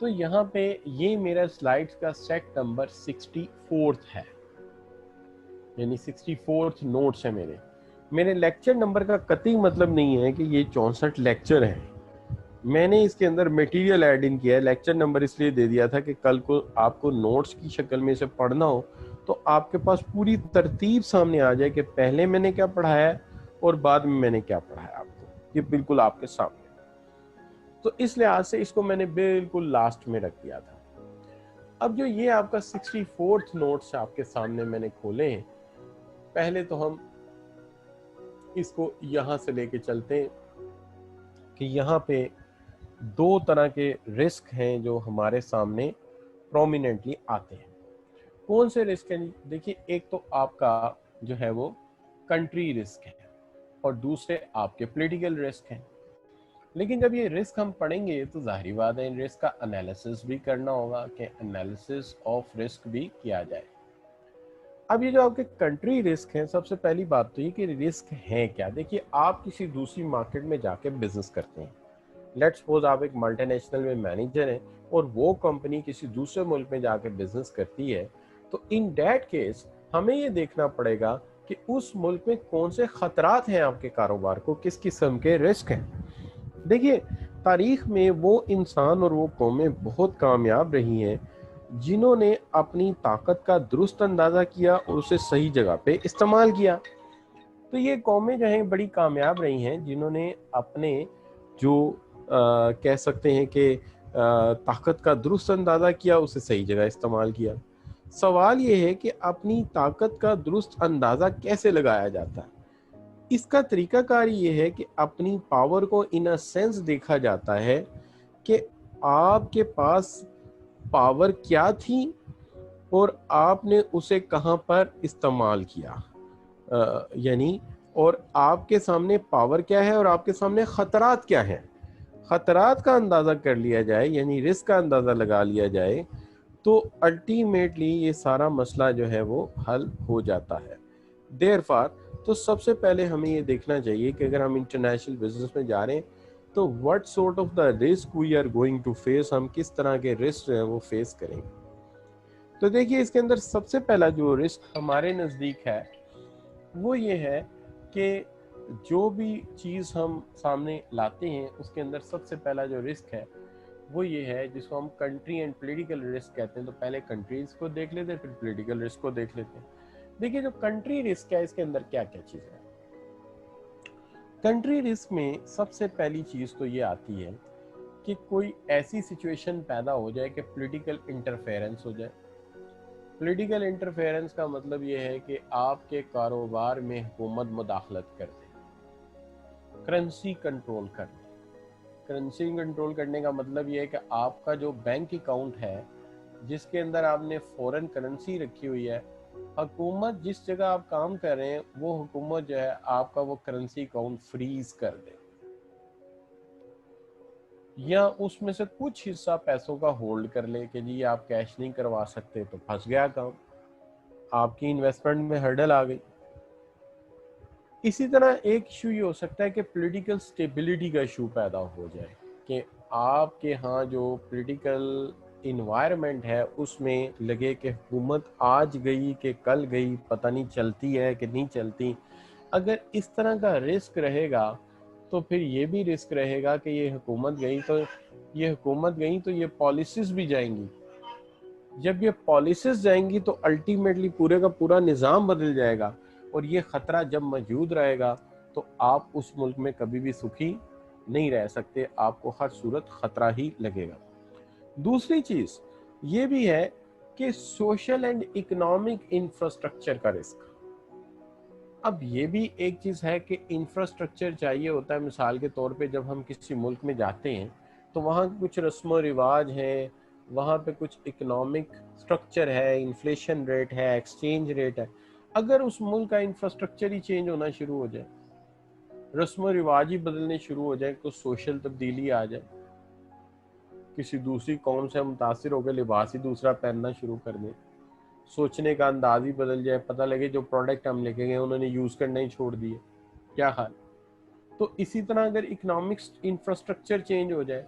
S1: तो यहाँ पे ये मेरा स्लाइड्स का सेट नंबर 64th है, यानी 64th नोट्स है मेरे लेक्चर नंबर का कतई मतलब नहीं है कि ये 64 लेक्चर हैं। मैंने इसके अंदर मटेरियल ऐड इन किया है। लेक्चर नंबर इसलिए दे दिया था कि कल को आपको नोट्स की शक्ल में इसे पढ़ना हो तो आपके पास पूरी तरतीब सामने आ जाए कि पहले मैंने क्या पढ़ाया है और बाद में मैंने क्या पढ़ाया आपको, ये बिल्कुल आपके सामने। तो इस लिहाज से इसको मैंने बिल्कुल लास्ट में रख दिया था। अब जो ये आपका 64th नोट्स आपके सामने मैंने खोले हैं, पहले तो हम इसको यहां से लेके चलते हैं कि यहाँ पे दो तरह के रिस्क हैं जो हमारे सामने प्रोमिनेंटली आते हैं। कौन से रिस्क हैं? देखिए एक तो आपका जो है वो कंट्री रिस्क है और दूसरे आपके पॉलिटिकल रिस्क हैं। लेकिन जब ये रिस्क हम पढ़ेंगे तो जाहिर बात है इन रिस्क का एनालिसिस भी करना होगा कि एनालिसिस ऑफ रिस्क भी किया जाए। अब ये जो आपके कंट्री रिस्क हैं, सबसे पहली बात तो ये कि रिस्क है क्या। देखिए आप किसी दूसरी मार्केट में जाके बिजनेस करते हैं, लेट्स सपोज आप एक मल्टीनेशनल में मैनेजर हैं और वो कंपनी किसी दूसरे मुल्क में जाके बिजनेस करती है, तो इन दैट केस हमें ये देखना पड़ेगा कि उस मुल्क में कौन से खतरात हैं आपके कारोबार को, किस किस्म के रिस्क हैं। देखिए तारीख में वो इंसान और वो कौमें बहुत कामयाब रही हैं जिन्होंने अपनी ताकत का दुरुस्त अंदाज़ा किया और उसे सही जगह पे इस्तेमाल किया। तो ये कौमें जो हैं बड़ी कामयाब रही हैं जिन्होंने अपने जो कह सकते हैं कि ताकत का दुरुस्त अंदाज़ा किया, उसे सही जगह इस्तेमाल किया। सवाल ये है कि अपनी ताकत का दुरुस्त अंदाज़ा कैसे लगाया जाता है। इसका तरीकाकार ये है कि अपनी पावर को इन अ सेंस देखा जाता है कि आपके पास पावर क्या थी और आपने उसे कहाँ पर इस्तेमाल किया, यानी और आपके सामने पावर क्या है और आपके सामने खतरात क्या हैं। खतरात का अंदाज़ा कर लिया जाए यानी रिस्क का अंदाज़ा लगा लिया जाए तो अल्टीमेटली ये सारा मसला जो है वो हल हो जाता है। देयरफॉर तो सबसे पहले हमें ये देखना चाहिए कि अगर हम इंटरनेशनल बिजनेस में जा रहे हैं तो what sort of the risk we are going to face, हम किस तरह के रिस्क जो है वो फेस करेंगे। तो देखिए इसके अंदर सबसे पहला जो रिस्क हमारे नज़दीक है वो ये है कि जो भी चीज़ हम सामने लाते हैं उसके अंदर सबसे पहला जो रिस्क है वो ये है जिसको हम कंट्री एंड पॉलिटिकल रिस्क कहते हैं। तो पहले कंट्रीज को देख लेते हैं फिर पॉलिटिकल रिस्क को देख लेते हैं। देखिए जो कंट्री रिस्क है इसके अंदर क्या क्या चीज़ है। कंट्री रिस्क में सबसे पहली चीज़ तो ये आती है कि कोई ऐसी सिचुएशन पैदा हो जाए कि पॉलिटिकल इंटरफेरेंस हो जाए। पॉलिटिकल इंटरफेरेंस का मतलब ये है कि आपके कारोबार में हुकूमत मुदाखलत कर दे, करेंसी कंट्रोल कर दे। करेंसी कंट्रोल करने का मतलब ये है कि आपका जो बैंक अकाउंट है जिसके अंदर आपने फॉरेन करेंसी रखी हुई है, हुकूमत जिस जगह आप काम कर रहे हैं वो हुकूमत जो है आपका वो करेंसी अकाउंट फ्रीज कर दे, या उसमें से कुछ हिस्सा पैसों का होल्ड कर ले कि जी आप कैश नहीं करवा सकते, तो फंस गया काम, आपकी इन्वेस्टमेंट में हर्डल आ गई। इसी तरह एक इशू ये हो सकता है कि पॉलिटिकल स्टेबिलिटी का इशू पैदा हो जाए कि आपके यहाँ जो पॉलिटिकल इन्वायरमेंट है उसमें लगे कि हुकूमत आज गई कि कल गई, पता नहीं चलती है कि नहीं चलती। अगर इस तरह का रिस्क रहेगा तो फिर ये भी रिस्क रहेगा कि ये हुकूमत गई तो ये पॉलिसीज भी जाएंगी। जब ये पॉलिसीज जाएंगी तो अल्टीमेटली पूरे का पूरा निज़ाम बदल जाएगा, और ये ख़तरा जब मौजूद रहेगा तो आप उस मुल्क में कभी भी सुखी नहीं रह सकते, आपको हर सूरत ख़तरा ही लगेगा। दूसरी चीज़ ये भी है कि सोशल एंड इकोनॉमिक इंफ्रास्ट्रक्चर का रिस्क। अब ये भी एक चीज़ है कि इंफ्रास्ट्रक्चर चाहिए होता है। मिसाल के तौर पे जब हम किसी मुल्क में जाते हैं तो वहाँ कुछ रस्म रिवाज हैं, वहाँ पे कुछ इकोनॉमिक स्ट्रक्चर है, इन्फ्लेशन रेट है, एक्सचेंज रेट है। अगर उस मुल्क का इंफ्रास्ट्रक्चर ही चेंज होना शुरू हो जाए, रस्म रिवाज ही बदलने शुरू हो जाए, कुछ सोशल तब्दीली आ जाए, किसी दूसरी कौम से मुतासिर होकर लिबास ही दूसरा पहनना शुरू कर दें, सोचने का अंदाज ही बदल जाए, पता लगे जो प्रोडक्ट हम लेके गए उन्होंने यूज़ करना ही छोड़ दिए, क्या हाल। तो इसी तरह अगर इकोनॉमिक्स इंफ्रास्ट्रक्चर चेंज हो जाए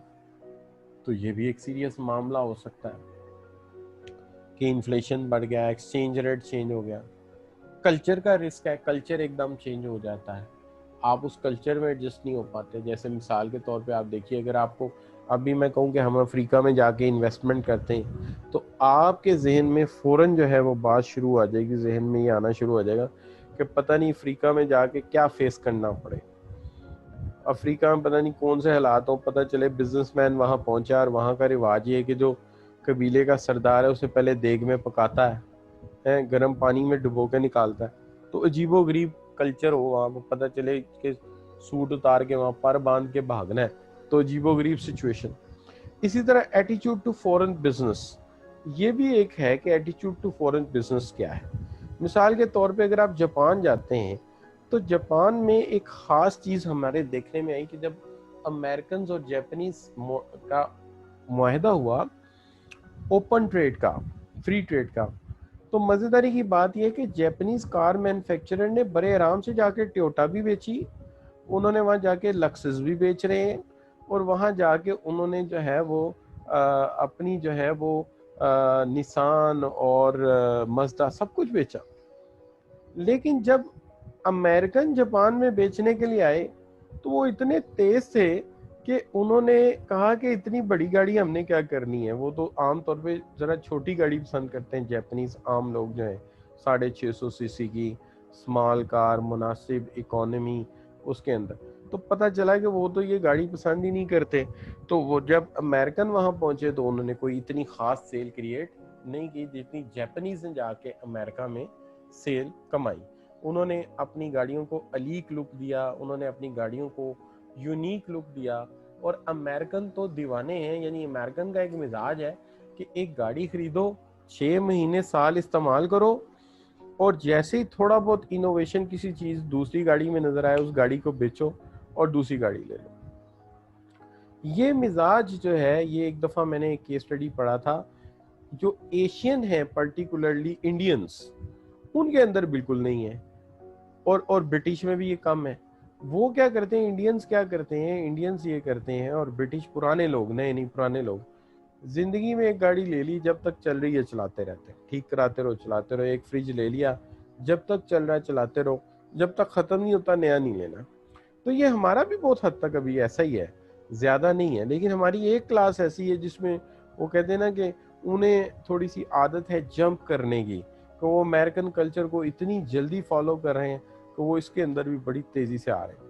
S1: तो ये भी एक सीरियस मामला हो सकता है कि इन्फ्लेशन बढ़ गया, एक्सचेंज रेट चेंज हो गया। कल्चर का रिस्क है, कल्चर एकदम चेंज हो जाता है, आप उस कल्चर में एडजस्ट नहीं हो पाते। जैसे मिसाल के तौर पे आप देखिए, अगर आपको अभी मैं कहूँ कि हम अफ्रीका में जाके इन्वेस्टमेंट करते हैं तो आपके जहन में फ़ौरन जो है वो बात शुरू आ जाएगी, जहन में ये आना शुरू हो जाएगा कि पता नहीं अफ्रीका में जाके क्या फेस करना पड़े, अफ्रीका में पता नहीं कौन से हालात हो। पता चले बिजनेसमैन वहाँ पहुँचा और वहाँ का रिवाज ये है कि जो कबीले का सरदार है उसे पहले देग में पकाता है, गर्म पानी में डुबो के निकालता है। तो अजीबो गरीब कल्चर हो वहाँ पर, पता चले कि सूट उतार के वहाँ पर बांध के भागना है, तो अजीबो गरीब सिचुएशन। इसी तरह एटीट्यूड टू फॉरेन बिजनेस, ये भी एक है कि एटीट्यूड टू फॉरेन बिजनेस क्या है। मिसाल के तौर पे अगर आप जापान जाते हैं तो जापान में एक ख़ास चीज़ हमारे देखने में आई कि जब अमेरिकन और जापानीज का मुआहदा हुआ ओपन ट्रेड का, फ्री ट्रेड का, तो मज़ेदारी की बात यह कि जापानीज कार मैन्युफैक्चरर ने बड़े आराम से जाके टोयोटा भी बेची, उन्होंने वहाँ जाके लक्सस भी बेच रहे हैं, और वहाँ जाके उन्होंने जो है वो अपनी जो है वो निसान और मज़दा सब कुछ बेचा। लेकिन जब अमेरिकन जापान में बेचने के लिए आए तो वो इतने तेज थे कि उन्होंने कहा कि इतनी बड़ी गाड़ी हमने क्या करनी है। वो तो आम तौर पे ज़रा छोटी गाड़ी पसंद करते हैं जापानीज आम लोग जो हैं, 650 सीसी की स्मॉल कार, मुनासिब इकोनॉमी उसके अंदर। तो पता चला कि वो तो ये गाड़ी पसंद ही नहीं करते। तो वो जब अमेरिकन वहाँ पहुँचे तो उन्होंने कोई इतनी ख़ास सेल क्रिएट नहीं की जितनी जापानीज ने जाके अमेरिका में सेल कमाई। उन्होंने अपनी गाड़ियों को अलीक लुक दिया, उन्होंने अपनी गाड़ियों को यूनिक लुक दिया। और अमेरिकन तो दीवाने हैं, यानी अमेरिकन का एक मिजाज है कि एक गाड़ी खरीदो, 6 महीने साल इस्तेमाल करो, और जैसे ही थोड़ा बहुत इनोवेशन किसी चीज़ दूसरी गाड़ी में नज़र आए उस गाड़ी को बेचो और दूसरी गाड़ी ले लो। ये मिजाज जो है, ये एक दफ़ा मैंने एक केस स्टडी पढ़ा था, जो एशियन है पर्टिकुलरली इंडियंस, उनके अंदर बिल्कुल नहीं है, और ब्रिटिश में भी ये कम है। वो क्या करते हैं, इंडियंस क्या करते हैं, इंडियंस ये करते हैं, और ब्रिटिश पुराने लोग, नए नहीं पुराने लोग, जिंदगी में एक गाड़ी ले ली, जब तक चल रही है चलाते रहते हैं, ठीक कराते रहो चलाते रहो। एक फ्रिज ले लिया, जब तक चल रहा है चलाते रहो, जब तक खत्म नहीं होता नया नहीं लेना। तो ये हमारा भी बहुत हद तक अभी ऐसा ही है, ज्यादा नहीं है। लेकिन हमारी एक क्लास ऐसी है जिसमें वो कहते हैं ना कि उन्हें थोड़ी सी आदत है जंप करने की, कि वो अमेरिकन कल्चर को इतनी जल्दी फॉलो कर रहे हैं कि वो इसके अंदर भी बड़ी तेज़ी से आ रहे हैं।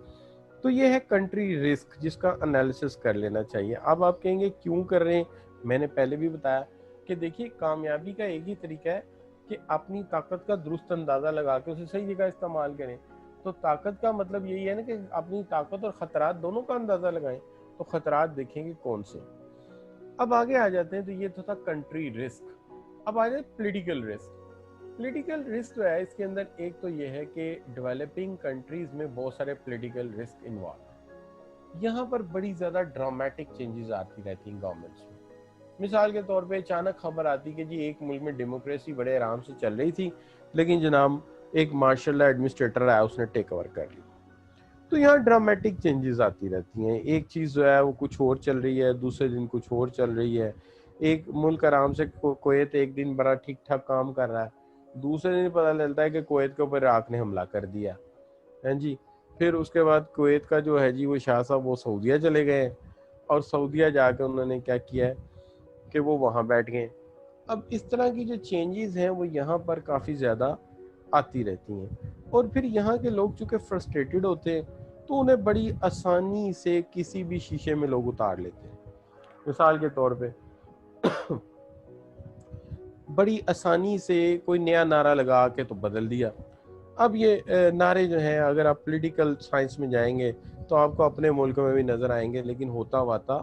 S1: तो ये है कंट्री रिस्क, जिसका एनालिसिस कर लेना चाहिए। अब आप कहेंगे क्यों कर रहे हैं, मैंने पहले भी बताया कि देखिए कामयाबी का एक ही तरीका है कि अपनी ताकत का दुरुस्त अंदाज़ा लगा के उसे सही जगह इस्तेमाल करें। तो ताकत का मतलब यही है ना कि अपनी ताकत और ख़तरात दोनों का अंदाज़ा लगाएं। तो ख़तरात देखेंगे कौन से। अब आगे आ जाते हैं, तो ये तो था कंट्री रिस्क। अब आ जाए पॉलिटिकल रिस्क। पॉलिटिकल रिस्क जो है इसके अंदर एक तो ये है कि डेवलपिंग कंट्रीज में बहुत सारे पॉलिटिकल रिस्क इन्वॉल्व है। यहाँ पर बड़ी ज़्यादा ड्रामेटिक चेंजेस आती रहती हैं गवर्नमेंट्स में। मिसाल के तौर पे अचानक खबर आती कि जी एक मुल्क में डेमोक्रेसी बड़े आराम से चल रही थी, लेकिन जनाब एक मार्शल एडमिनिस्ट्रेटर आया, उसने टेक ओवर कर ली। तो यहाँ ड्रामेटिक चेंजेस आती रहती हैं। एक चीज़ जो है वो कुछ और चल रही है, दूसरे दिन कुछ और चल रही है। एक मुल्क आराम से कुवैत एक दिन बड़ा ठीक ठाक काम कर रहा है, दूसरे दिन पता चलता है कि कुवैत के ऊपर इराक ने हमला कर दिया है जी। फिर उसके बाद कुवैत का जो है जी वो शाह साहब वो सऊदीया चले गए, और सऊदीया जाकर उन्होंने क्या किया है कि वो वहाँ बैठ गए। अब इस तरह की जो चेंजेस हैं वो यहाँ पर काफ़ी ज़्यादा आती रहती हैं, और फिर यहाँ के लोग चूँकि फ्रस्ट्रेटेड होते हैं तो उन्हें बड़ी आसानी से किसी भी शीशे में लोग उतार लेते हैं। मिसाल के तौर पे बड़ी आसानी से कोई नया नारा लगा के तो बदल दिया। अब ये नारे जो हैं अगर आप पॉलिटिकल साइंस में जाएंगे तो आपको अपने मुल्क में भी नज़र आएंगे, लेकिन होता वाता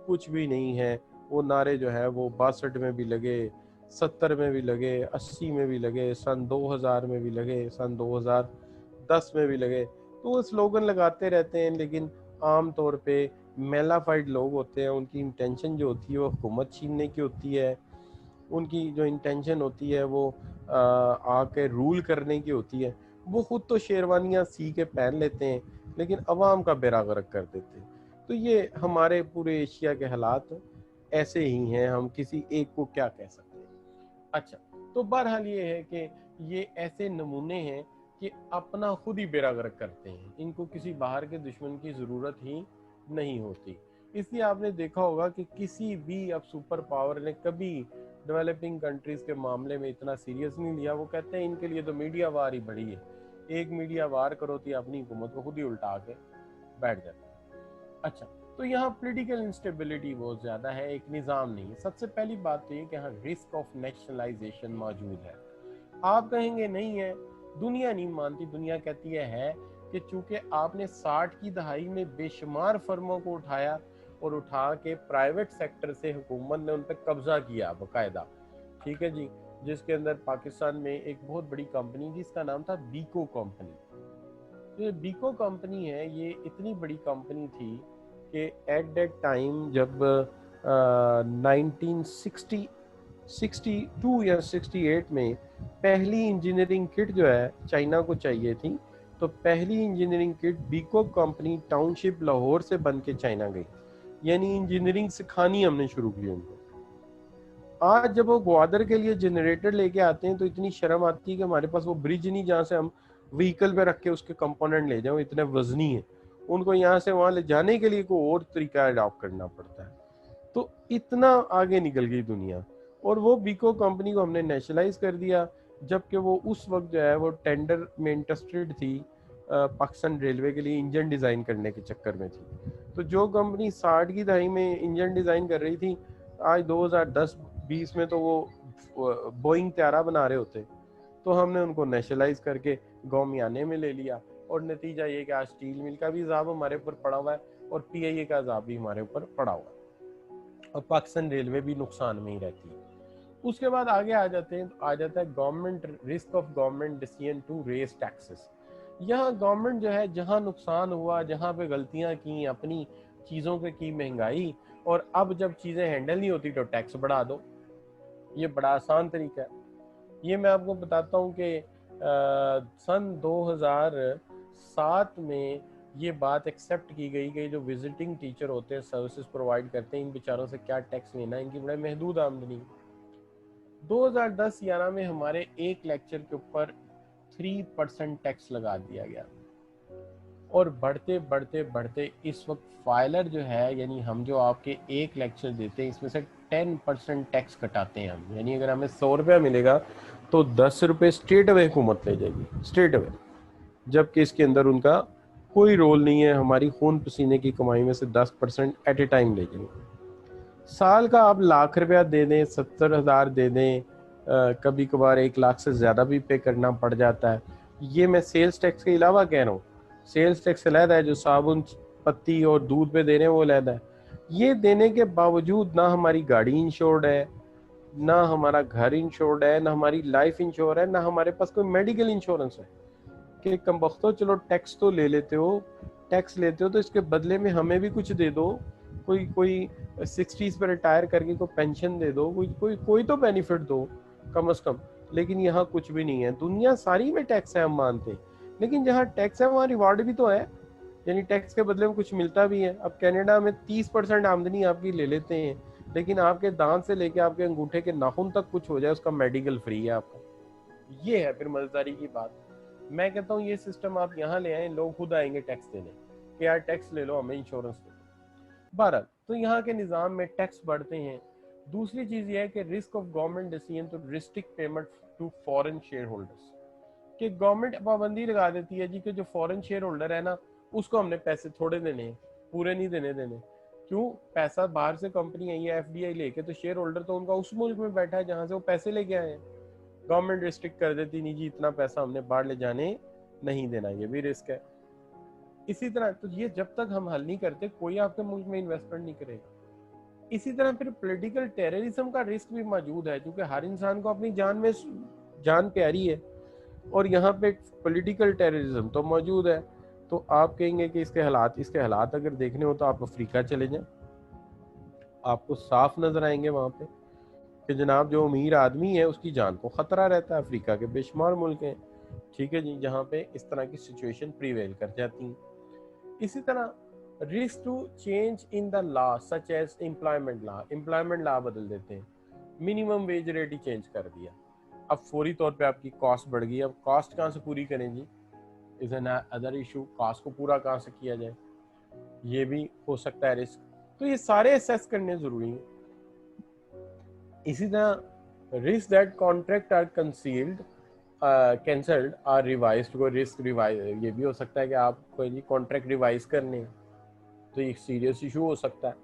S1: कुछ भी नहीं है। वो नारे जो है वो 62 में भी लगे, 70 में भी लगे, 80 में भी लगे, सन 2000 में भी लगे, सन 2010 में भी लगे। तो वो स्लोगन लगाते रहते हैं, लेकिन आम तौर पे मेलाफाइड लोग होते हैं, उनकी इंटेंशन जो होती है वो हुकूमत छीनने की होती है। उनकी जो इंटेंशन होती है वो आके रूल करने की होती है। वो खुद तो शेरवानियाँ सी के पहन लेते हैं, लेकिन अवाम का बेड़ा गर्क कर देते हैं। तो ये हमारे पूरे एशिया के हालात ऐसे ही हैं, हम किसी एक को क्या कह सकते हैं। अच्छा, तो बहरहाल ये है कि ये ऐसे नमूने हैं कि अपना खुद ही बेड़ा गर्क करते हैं, इनको किसी बाहर के दुश्मन की ज़रूरत ही नहीं होती। इसलिए आपने देखा होगा कि किसी भी अब सुपर पावर ने कभी डेवलपिंग कंट्रीज के मामले में इतना सीरियस नहीं लिया। वो कहते हैं इनके लिए तो मीडिया वार ही बड़ी है, एक मीडिया वार करो तो अपनी हुकूमत को खुद ही उल्टा के बैठ जाते हैं। अच्छा, तो यहाँ पॉलिटिकल इंस्टेबिलिटी बहुत ज़्यादा है, एक निज़ाम नहीं है। सबसे पहली बात तो ये कि यहाँ रिस्क ऑफ नेशनलाइजेशन मौजूद है। आप कहेंगे नहीं है, दुनिया नहीं मानती। दुनिया कहती है कि चूंकि आपने 60 की दहाई में बेशुमार फर्मों को उठाया और उठा के प्राइवेट सेक्टर से हुकूमत ने उन पर कब्जा किया बाकायदा, ठीक है जी, जिसके अंदर पाकिस्तान में एक बहुत बड़ी कंपनी जिसका नाम था बीको कंपनी। तो ये बीको कंपनी है, ये इतनी बड़ी कंपनी थी कि एट दैट टाइम जब 1962 या 68 में पहली इंजीनियरिंग किट जो है चाइना को चाहिए थी, तो पहली इंजीनियरिंग किट बीको कंपनी टाउनशिप लाहौर से बन के चाइना गई। यानी इंजीनियरिंग सिखानी हमने शुरू की उनको। आज जब वो ग्वादर के लिए जनरेटर लेके आते हैं तो इतनी शर्म आती है कि हमारे पास वो ब्रिज नहीं जहाँ से हम व्हीकल पे रख के उसके कंपोनेंट ले जाएं, इतने वजनी है। उनको यहाँ से वहाँ ले जाने के लिए कोई और तरीका अडॉप्ट करना पड़ता है। तो इतना आगे निकल गई दुनिया, और वो बीको कंपनी को हमने नेशनलाइज कर दिया, जबकि वो उस वक्त जो है वो टेंडर में इंटरेस्टेड थी पाकिस्तान रेलवे के लिए इंजन डिज़ाइन करने के चक्कर में थी। तो जो कंपनी 60 की दहाई में इंजन डिज़ाइन कर रही थी, आज 2010-20 में तो वो बोइंग त्यारा बना रहे होते। तो हमने उनको नेशनलाइज करके गौमियाने में ले लिया, और नतीजा ये कि आज स्टील मिल का भी अजाब हमारे ऊपर पड़ा हुआ है और PIA का अजाब भी हमारे ऊपर पड़ा हुआ है, और पाकिस्तान रेलवे भी नुकसान में ही रहती है। उसके बाद आगे आ जाते हैं, आ जाता है government risk of government decision to raise taxes. यहाँ गवर्नमेंट जो है जहाँ नुकसान हुआ, जहाँ पे गलतियाँ की, अपनी चीज़ों पे की महंगाई, और अब जब चीज़ें हैंडल नहीं होती तो टैक्स बढ़ा दो। ये बड़ा आसान तरीका है। ये मैं आपको बताता हूँ कि सन 2007 में ये बात एक्सेप्ट की गई कि जो विजिटिंग टीचर होते हैं, सर्विसेज प्रोवाइड करते हैं, इन बेचारों से क्या टैक्स लेना, इनकी बड़े महदूद आमदनी। 2010-11 में हमारे एक लेक्चर के ऊपर 3% टैक्स लगा दिया गया, और बढ़ते बढ़ते बढ़ते इस वक्त फाइलर जो है, यानी हम जो आपके एक लेक्चर देते हैं इसमें से 10% टैक्स कटाते हैं हम। यानी अगर हमें 100 रुपया मिलेगा तो 10 रुपये स्ट्रेट अवे हुकूमत ले जाएगी, स्ट्रेट अवे, जबकि इसके अंदर उनका कोई रोल नहीं है। हमारी खून पसीने की कमाई में से 10% एट ए टाइम ले जाएंगे। साल का आप लाख रुपया दे दें, 70,000 दे दें, कभी कभार 1 लाख से ज़्यादा भी पे करना पड़ जाता है। ये मैं सेल्स टैक्स के अलावा कह रहा हूँ, सेल्स टैक्स अलहदा है, जो साबुन पत्ती और दूध पे दे रहे हैं वो अलहदा है। ये देने के बावजूद ना हमारी गाड़ी इंश्योर्ड है, ना हमारा घर इंश्योर्ड है, ना हमारी लाइफ इंश्योर है, ना हमारे पास कोई मेडिकल इंश्योरेंस है कि कम बख्तो चलो टैक्स तो ले लेते हो, टैक्स लेते हो तो इसके बदले में हमें भी कुछ दे दो, कोई 60s पर रिटायर करके कोई पेंशन दे दो, कोई तो बेनिफिट दो कम से कम। लेकिन यहाँ कुछ भी नहीं है। दुनिया सारी में टैक्स है हम मानते हैं, लेकिन जहाँ टैक्स है वहाँ रिवार्ड भी तो है, यानी टैक्स के बदले में कुछ मिलता भी है। अब कनाडा में 30% आमदनी आपकी ले लेते हैं, लेकिन आपके दांत से लेके आपके अंगूठे के नाखून तक कुछ हो जाए उसका मेडिकल फ्री है आपका। ये है फिर मजेदारी की बात। मैं कहता हूँ ये सिस्टम आप यहाँ ले आए, लोग खुद आएंगे टैक्स देने कि यार टैक्स ले लो, हमें इंश्योरेंस दो। बहरहाल तो यहाँ के निज़ाम में टैक्स बढ़ते हैं। दूसरी चीज़ ये है कि risk of government decision to restrict payment to foreign shareholders, कि गवर्नमेंट पाबंदी लगा देती है जी कि जो फॉरेन शेयर होल्डर है ना, उसको हमने पैसे थोड़े देने हैं, पूरे नहीं देने। क्यों? पैसा बाहर से कंपनी आई है एफडीआई लेके, तो शेयर होल्डर तो उनका उस मुल्क में बैठा है जहाँ से वो पैसे लेके आए हैं। गवर्नमेंट रिस्ट्रिक्ट कर देती, नहीं जी इतना पैसा हमने बाहर ले जाने नहीं देना, ये भी रिस्क है। इसी तरह तो ये जब तक हम हल नहीं करते कोई आपके मुल्क में इन्वेस्टमेंट नहीं करेगा। इसी तरह फिर पॉलिटिकल टेररिज्म का रिस्क भी मौजूद है, क्योंकि हर इंसान को अपनी जान प्यारी है, और यहाँ पे पॉलिटिकल टेररिज्म तो मौजूद है। तो आप कहेंगे कि इसके हालात अगर देखने हो तो आप अफ्रीका चले जाएं, आपको साफ नजर आएंगे वहां पे कि जनाब जो अमीर आदमी है उसकी जान को खतरा रहता है। अफ्रीका के बेशुमार मुल्क हैं, ठीक है जी, जहाँ पे इस तरह की सिचुएशन प्रिवेल कर जाती है। इसी तरह risk to change in the law such as employment law बदल देते हैं, मिनिमम वेज रेट ही चेंज कर दिया। अब फौरी तौर पे आपकी कॉस्ट बढ़ गई, अब कॉस्ट कहाँ से पूरी करें जी, is another issue. Cost को पूरा कहाँ से किया जाए, ये भी हो सकता है रिस्क। तो ये सारे असेस करने जरूरी हैं। इसी तरह risk that contract are concealed cancelled or revised, कोई रिस्क रिवाइज, ये भी हो सकता है कि आप कोई जी कॉन्ट्रैक्ट रिवाइज करने हैं तो एक सीरियस इशू हो सकता है,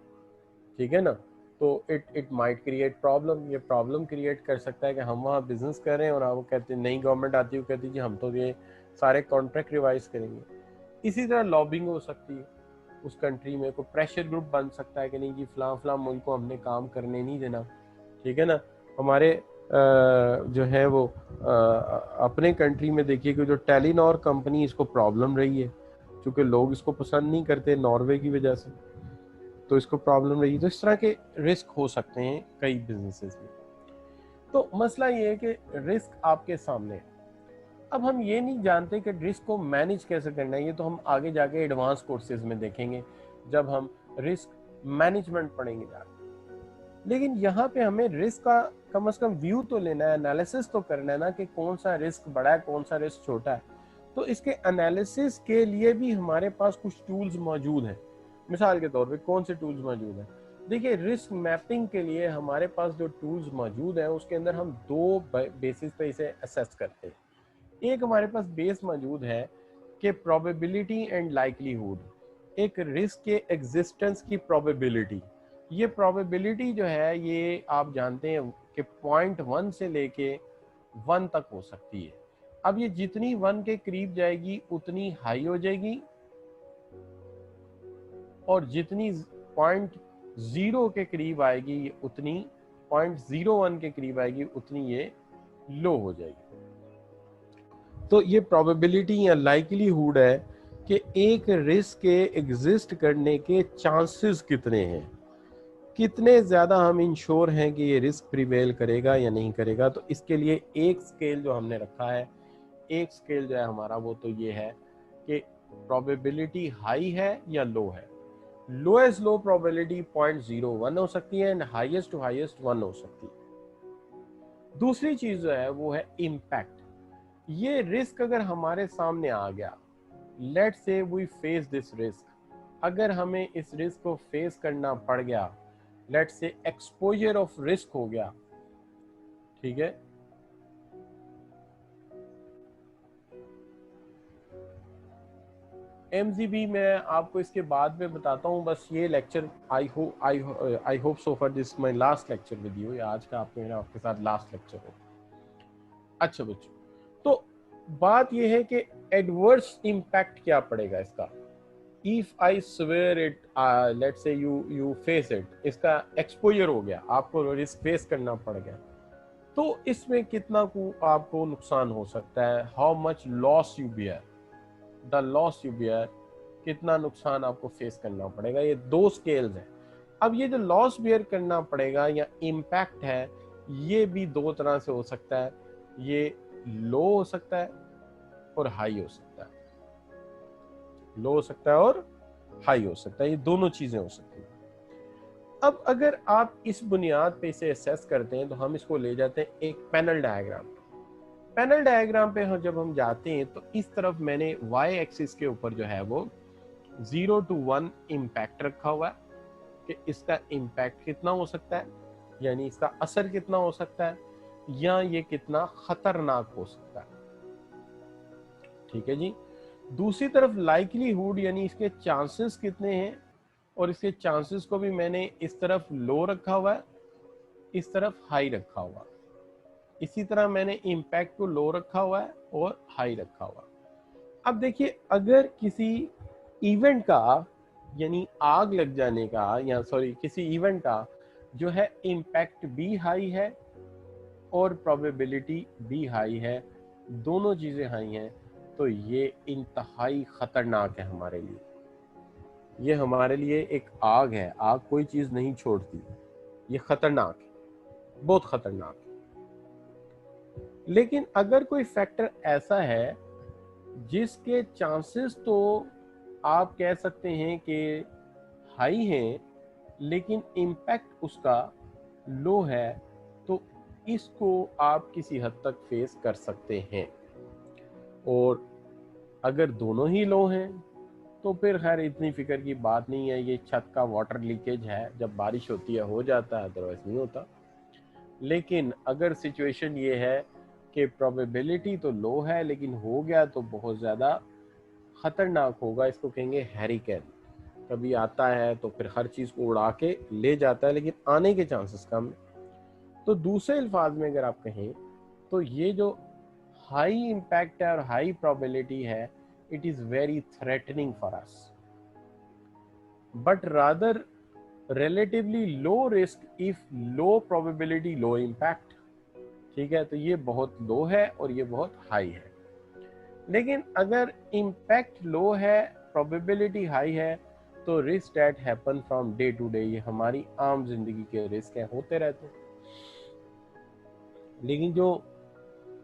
S1: ठीक है ना। तो इट माइट क्रिएट प्रॉब्लम, ये प्रॉब्लम क्रिएट कर सकता है कि हम वहाँ बिजनेस कर रहे हैं और आप वो कहते हैं नई गवर्नमेंट आती है, वो कहती है जी हम तो ये सारे कॉन्ट्रैक्ट रिवाइज करेंगे। इसी तरह लॉबिंग हो सकती है, उस कंट्री में कोई प्रेशर ग्रुप बन सकता है कि नहीं जी फलां मुल्क को हमने काम करने नहीं देना, ठीक है ना। हमारे जो है वो अपने कंट्री में देखिए कि जो टेलीनॉर कंपनी, इसको प्रॉब्लम रही है क्योंकि लोग इसको पसंद नहीं करते नॉर्वे की वजह से, तो इसको प्रॉब्लम रही। तो इस तरह के रिस्क हो सकते हैं कई बिजनेसेस में। तो मसला ये है कि रिस्क आपके सामने है। अब हम ये नहीं जानते कि रिस्क को मैनेज कैसे करना है, ये तो हम आगे जाके एडवांस कोर्सेज में देखेंगे जब हम रिस्क मैनेजमेंट पढ़ेंगे जाके। लेकिन यहाँ पे हमें रिस्क का कम से कम व्यू तो लेना है, एनालिसिस तो करना है ना कि कौन सा रिस्क बड़ा है, कौन सा रिस्क छोटा है। तो इसके एनालिसिस के लिए भी हमारे पास कुछ टूल्स मौजूद हैं। मिसाल के तौर पे कौन से टूल्स मौजूद हैं? देखिए, रिस्क मैपिंग के लिए हमारे पास जो टूल्स मौजूद हैं उसके अंदर हम दो बेसिस पे इसे असेस करते हैं। एक हमारे पास बेस मौजूद है कि प्रोबेबिलिटी एंड लाइकलीहुड, एक रिस्क के एग्जिस्टेंस की प्रोबेबिलिटी। ये प्रोबेबिलिटी जो है ये आप जानते हैं कि 0.1 से लेके 1 तक हो सकती है। अब ये जितनी 1 के करीब जाएगी उतनी हाई हो जाएगी, और जितनी 0.0 के करीब आएगी उतनी 0.01 के करीब आएगी उतनी ये लो हो जाएगी। तो ये प्रोबेबिलिटी या लाइकलीहुड है कि एक रिस्क के एग्जिस्ट करने के चांसेस कितने हैं, कितने ज़्यादा हम इंश्योर हैं कि ये रिस्क प्रिवेल करेगा या नहीं करेगा। तो इसके लिए एक स्केल जो हमने रखा है, एक स्केल जो है हमारा वो तो ये है कि प्रोबेबिलिटी हाई है या लो है। लोएस्ट लो प्रोबेबिलिटी 0.01 हो सकती है एंड हाईएस्ट टू हाईएस्ट 1 हो सकती है। दूसरी चीज जो है वो है इम्पैक्ट। ये रिस्क अगर हमारे सामने आ गया, लेट से वी फेस दिस रिस्क, अगर हमें इस रिस्क को फेस करना पड़ गया, लेट से एक्सपोजर ऑफ रिस्क हो गया, ठीक है, MGB मैं आपको इसके बाद में बताता हूँ, बस ये lecture I hope so for this my last lecture with you, या आज का मेरा आपके साथ लास्ट लेक्चर हो। अच्छा बच्चों, तो बात ये है कि एडवर्स इम्पैक्ट क्या पड़ेगा इसका। If I swear it, let's say you face it, इसका एक्सपोजर हो गया, आपको रिस्क फेस करना पड़ गया, तो इसमें कितना को आपको नुकसान हो सकता है। How much loss you bear, the loss you bear, कितना नुकसान आपको फेस करना पड़ेगा। ये दो स्केल्स हैं। अब ये जो लॉस बियर करना पड़ेगा या इम्पैक्ट है, ये भी दो तरह से हो सकता है। ये लो हो सकता है और हाई हो सकता है। लो हो सकता है और हाई हो सकता है, ये दोनों चीजें हो सकती हैं। अब अगर आप इस बुनियाद पे इसे असेस करते हैं तो हम इसको ले जाते हैं एक पैनल डायग्राम। पैनल डायग्राम पे जब हम जाते हैं तो इस तरफ मैंने वाई एक्सिस के ऊपर जो है वो 0 to 1 इम्पैक्ट रखा हुआ है कि इसका इम्पैक्ट कितना हो सकता है, यानी इसका असर कितना हो सकता है, या ये कितना खतरनाक हो सकता है। ठीक है जी। दूसरी तरफ लाइकलीहुड, यानी इसके चांसेस कितने हैं, और इसके चांसेस को भी मैंने इस तरफ लो रखा हुआ है, इस तरफ हाई रखा हुआ। इसी तरह मैंने इम्पैक्ट को लो रखा हुआ है और हाई रखा हुआ। अब देखिए, अगर किसी इवेंट का, यानी आग लग जाने का, या सॉरी किसी इवेंट का जो है इम्पैक्ट भी हाई है और प्रोबेबिलिटी भी हाई है, दोनों चीजें हाई हैं, तो ये इंतहाई खतरनाक है हमारे लिए। ये हमारे लिए एक आग है, आग कोई चीज नहीं छोड़ती, ये खतरनाक है, बहुत खतरनाक है। लेकिन अगर कोई फैक्टर ऐसा है जिसके चांसेस तो आप कह सकते हैं कि हाई हैं, लेकिन इम्पैक्ट उसका लो है, तो इसको आप किसी हद तक फेस कर सकते हैं। और अगर दोनों ही लो हैं तो फिर खैर इतनी फिक्र की बात नहीं है, ये छत का वाटर लीकेज है, जब बारिश होती है हो जाता है, अदरवाइज नहीं होता। लेकिन अगर सिचुएशन ये है कि प्रोबेबिलिटी तो लो है लेकिन हो गया तो बहुत ज़्यादा खतरनाक होगा, इसको कहेंगे हैरिकेन। कभी आता है तो फिर हर चीज़ को उड़ा के ले जाता है, लेकिन आने के चांसेस कम है। तो दूसरे अल्फाज में अगर आप कहें तो ये जो हाई इम्पैक्ट है और हाई प्रोबेबिलिटी है, it is very threatening for us, but rather relatively low risk if low probability low impact। ठीक है, तो ये बहुत लो है और ये बहुत हाई है। लेकिन अगर इम्पैक्ट लो है, प्रोबेबिलिटी हाई है, तो risk that happen from day to day, ये हमारी आम जिंदगी के रिस्क हैं, होते रहते हैं। लेकिन जो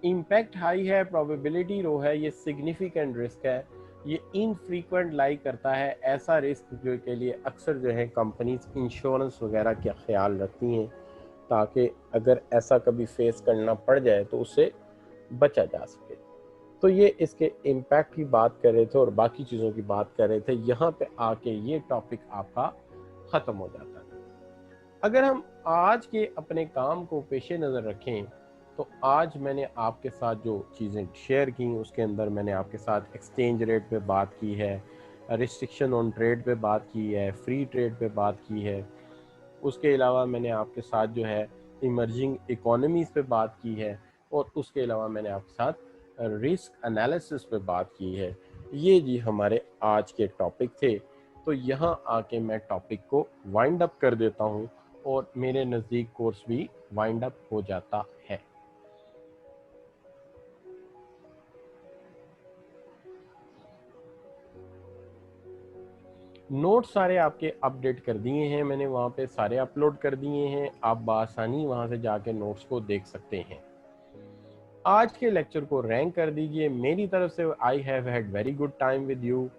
S1: इम्पैक्ट हाई है, प्रोबेबिलिटी लो है, ये सिग्निफिकेंट रिस्क है, ये इनफ्रीक्वेंट लाई करता है। ऐसा रिस्क जो के लिए अक्सर जो है कंपनीज इंश्योरेंस वगैरह का ख्याल रखती हैं, ताकि अगर ऐसा कभी फेस करना पड़ जाए तो उससे बचा जा सके। तो ये इसके इम्पैक्ट की बात कर रहे थे और बाकी चीज़ों की बात कर रहे थे। यहाँ पे आके ये टॉपिक आपका ख़त्म हो जाता है। अगर हम आज के अपने काम को पेशे नज़र रखें तो आज मैंने आपके साथ जो चीज़ें शेयर की उसके अंदर मैंने आपके साथ एक्सचेंज रेट पे बात की है, रिस्ट्रिक्शन ऑन ट्रेड पे बात की है, फ्री ट्रेड पे बात की है। उसके अलावा मैंने आपके साथ जो है इमर्जिंग इकोनॉमीज़ पे बात की है, और उसके अलावा मैंने आपके साथ रिस्क एनालिसिस पे बात की है। ये जी हमारे आज के टॉपिक थे। तो यहाँ आके मैं टॉपिक को वाइंड अप कर देता हूँ और मेरे नज़दीक कोर्स भी वाइंड अप हो जाता है। नोट्स सारे आपके अपडेट कर दिए हैं मैंने, वहाँ पे सारे अपलोड कर दिए हैं, आप बासानी वहाँ से जाके नोट्स को देख सकते हैं। आज के लेक्चर को रैंक कर दीजिए मेरी तरफ से। I have had very good time with you.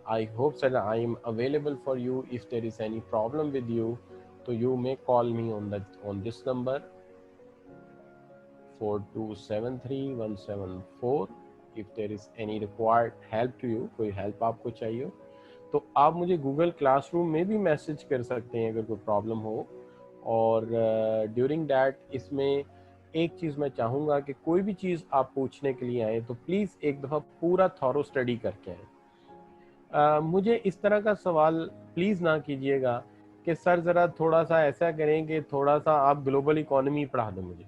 S1: I hope sir I am available for you if there is any problem with you, तो you may call me on this number 4273-174 if there is any required help to you, कोई help आपको चाहिए हो तो आप मुझे Google classroom में भी मैसेज कर सकते हैं अगर कोई प्रॉब्लम हो। और ड्यूरिंग दैट इसमें एक चीज़ मैं चाहूँगा कि कोई भी चीज़ आप पूछने के लिए आए तो प्लीज़ एक दफ़ा पूरा थॉरो स्टडी करके आए। मुझे इस तरह का सवाल प्लीज़ ना कीजिएगा कि सर ज़रा थोड़ा सा ऐसा करें कि थोड़ा सा आप ग्लोबल इकोनॉमी पढ़ा दें मुझे,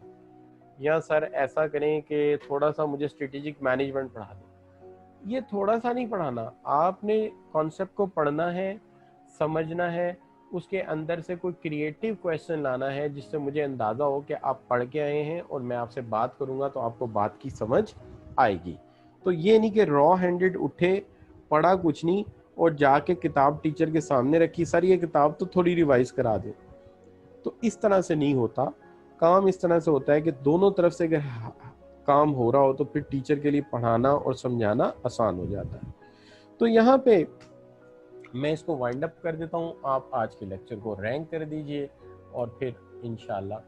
S1: या सर ऐसा करें कि थोड़ा सा मुझे स्ट्रेटेजिक मैनेजमेंट पढ़ा दें। ये थोड़ा सा नहीं पढ़ाना, आपने कॉन्सेप्ट को पढ़ना है, समझना है, उसके अंदर से कोई क्रिएटिव क्वेश्चन लाना है जिससे मुझे अंदाज़ा हो कि आप पढ़ के आए हैं और मैं आपसे बात करूंगा तो आपको बात की समझ आएगी। तो ये नहीं कि रॉ हैंडेड उठे, पढ़ा कुछ नहीं और जाके किताब टीचर के सामने रखी, सर ये किताब तो थोड़ी रिवाइज करा दे। तो इस तरह से नहीं होता काम। इस तरह से होता है कि दोनों तरफ से अगर काम हो रहा हो तो फिर टीचर के लिए पढ़ाना और समझाना आसान हो जाता है। तो यहाँ पे मैं इसको वाइंड अप कर देता हूँ, आप आज के लेक्चर को रैंक कर दीजिए और फिर इंशाल्लाह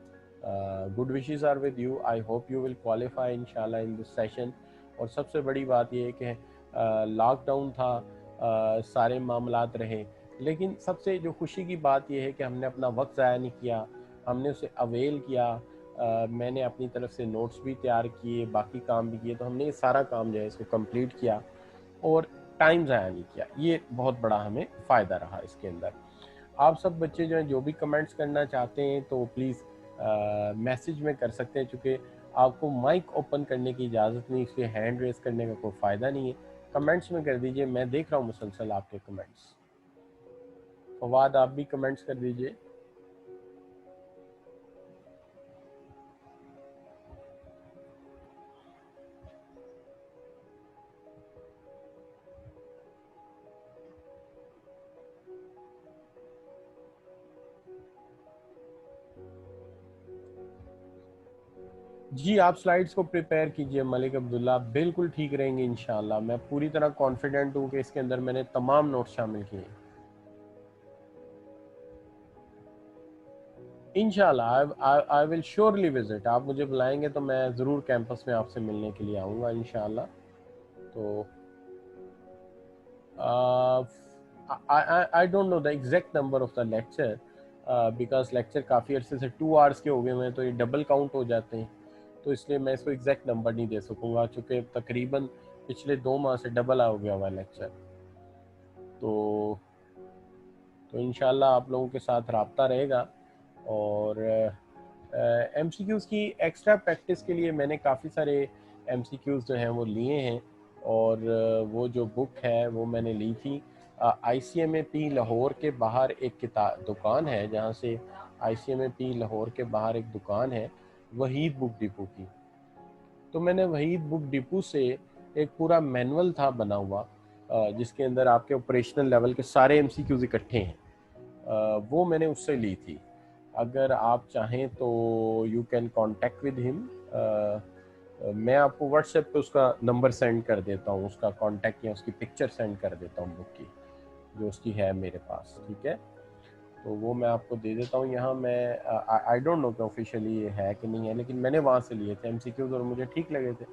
S1: good wishes are with you. I hope you will qualify इंशाल्लाह इन दिस सेशन। और सबसे बड़ी बात यह है कि लॉकडाउन था, सारे मामलात रहे, लेकिन सबसे जो खुशी की बात यह है कि हमने अपना वक्त ज़ाया नहीं किया, हमने उसे अवेल किया। मैंने अपनी तरफ से नोट्स भी तैयार किए, बाकी काम भी किए, तो हमने ये सारा काम जो है इसको कंप्लीट किया और टाइम ज़ाया नहीं किया। ये बहुत बड़ा हमें फ़ायदा रहा इसके अंदर। आप सब बच्चे जो हैं जो भी कमेंट्स करना चाहते हैं तो प्लीज़ मैसेज में कर सकते हैं, चूँकि आपको माइक ओपन करने की इजाज़त नहीं, इसलिए हैंड रेस करने का कोई फ़ायदा नहीं है। कमेंट्स में कर दीजिए, मैं देख रहा हूँ मुसलसल आपके कमेंट्स। फवाद आप भी कमेंट्स कर दीजिए। जी आप स्लाइड्स को प्रिपेयर कीजिए मलिक अब्दुल्ला, बिल्कुल ठीक रहेंगे इंशाल्लाह। मैं पूरी तरह कॉन्फिडेंट हूँ कि इसके अंदर मैंने तमाम नोट शामिल किए हैं इंशाल्लाह। I will surely visit. आप मुझे बुलाएंगे तो मैं ज़रूर कैंपस में आपसे मिलने के लिए आऊँगा इंशाल्लाह। तो I don't know the exact number of the lecture, because lecture काफ़ी अर्से से 2 आवर्स के हो गए हुए हैं, तो ये डबल काउंट हो जाते हैं, तो इसलिए मैं इसको एग्जैक्ट नंबर नहीं दे सकूँगा, चूँकि तकरीबन पिछले 2 माह से डबल आ गया हुआ लेक्चर। तो इंशाल्लाह आप लोगों के साथ रब्ता रहेगा। और MCQs की एक्स्ट्रा प्रैक्टिस के लिए मैंने काफ़ी सारे MCQs जो हैं वो लिए हैं, और वो जो बुक है वो मैंने ली थी। ICMAP लाहौर के बाहर एक किताब दुकान है, जहाँ से ICMAP लाहौर के बाहर एक दुकान है वहीद बुक डिपो की। तो मैंने वहीद बुक डिपो से एक पूरा मैनुअल था बना हुआ, जिसके अंदर आपके ऑपरेशनल लेवल के सारे MCQs इकट्ठे हैं, वो मैंने उससे ली थी। अगर आप चाहें तो you can contact with him. मैं आपको व्हाट्सएप पे उसका नंबर सेंड कर देता हूँ, उसका कांटेक्ट या उसकी पिक्चर सेंड कर देता हूँ बुक की, जो उसकी है मेरे पास, ठीक है। तो वो मैं आपको दे देता हूँ। यहाँ मैं आई डोंट नो कि ऑफिशियली ये है कि नहीं है, लेकिन मैंने वहाँ से लिए थे MCQs और मुझे ठीक लगे थे,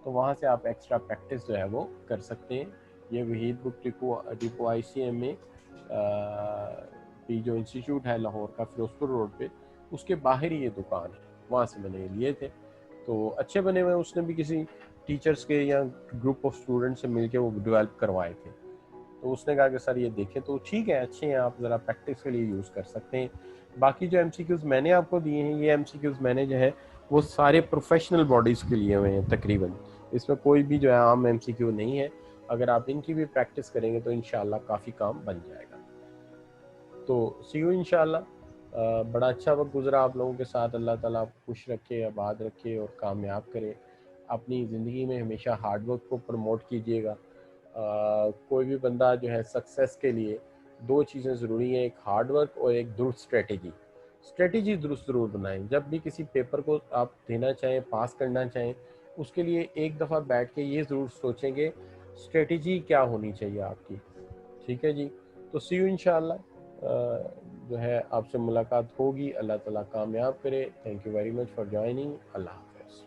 S1: तो वहाँ से आप एक्स्ट्रा प्रैक्टिस जो है वो कर सकते हैं। ये वहीद बुक डिपो ICMA जो इंस्टीट्यूट है लाहौर का फिरोजपुर रोड पे, उसके बाहर ही ये दुकान है, वहाँ से मैंने लिए थे। तो अच्छे बने हुए, उसने भी किसी टीचर्स के या ग्रुप ऑफ स्टूडेंट से मिलके वो डेवलप करवाए थे। तो उसने कहा कि सर ये देखें, तो ठीक है, अच्छे हैं, आप ज़रा प्रैक्टिस के लिए यूज़ कर सकते हैं। बाकी जो MCQs मैंने आपको दिए हैं, ये MCQs मैंने जो है वो सारे प्रोफेशनल बॉडीज़ के लिए हुए हैं तकरीबन, इसमें कोई भी जो है आम MCQ नहीं है। अगर आप इनकी भी प्रैक्टिस करेंगे तो इंशाल्लाह काफ़ी काम बन जाएगा। तो सी यू इंशाल्लाह। बड़ा अच्छा वक्त गुजरा आप लोगों के साथ। अल्लाह ताला आपको खुश रखे, आबाद रखे और कामयाब करे। अपनी ज़िंदगी में हमेशा हार्ड वर्क को प्रमोट कीजिएगा। कोई भी बंदा जो है सक्सेस के लिए 2 चीज़ें ज़रूरी हैं, एक हार्ड वर्क और एक दुरुस्त स्ट्रेटेजी। स्ट्रेटेजी दुरुस्त ज़रूर बनाएं। जब भी किसी पेपर को आप देना चाहें, पास करना चाहें, उसके लिए एक दफ़ा बैठ के ये ज़रूर सोचेंगे स्ट्रेटेजी क्या होनी चाहिए आपकी, ठीक है जी। तो सी यू इंशाल्लाह। जो है आपसे मुलाकात होगी। अल्लाह ताला कामयाब करे। Thank you very much for joining. Allah हाफ़िज़।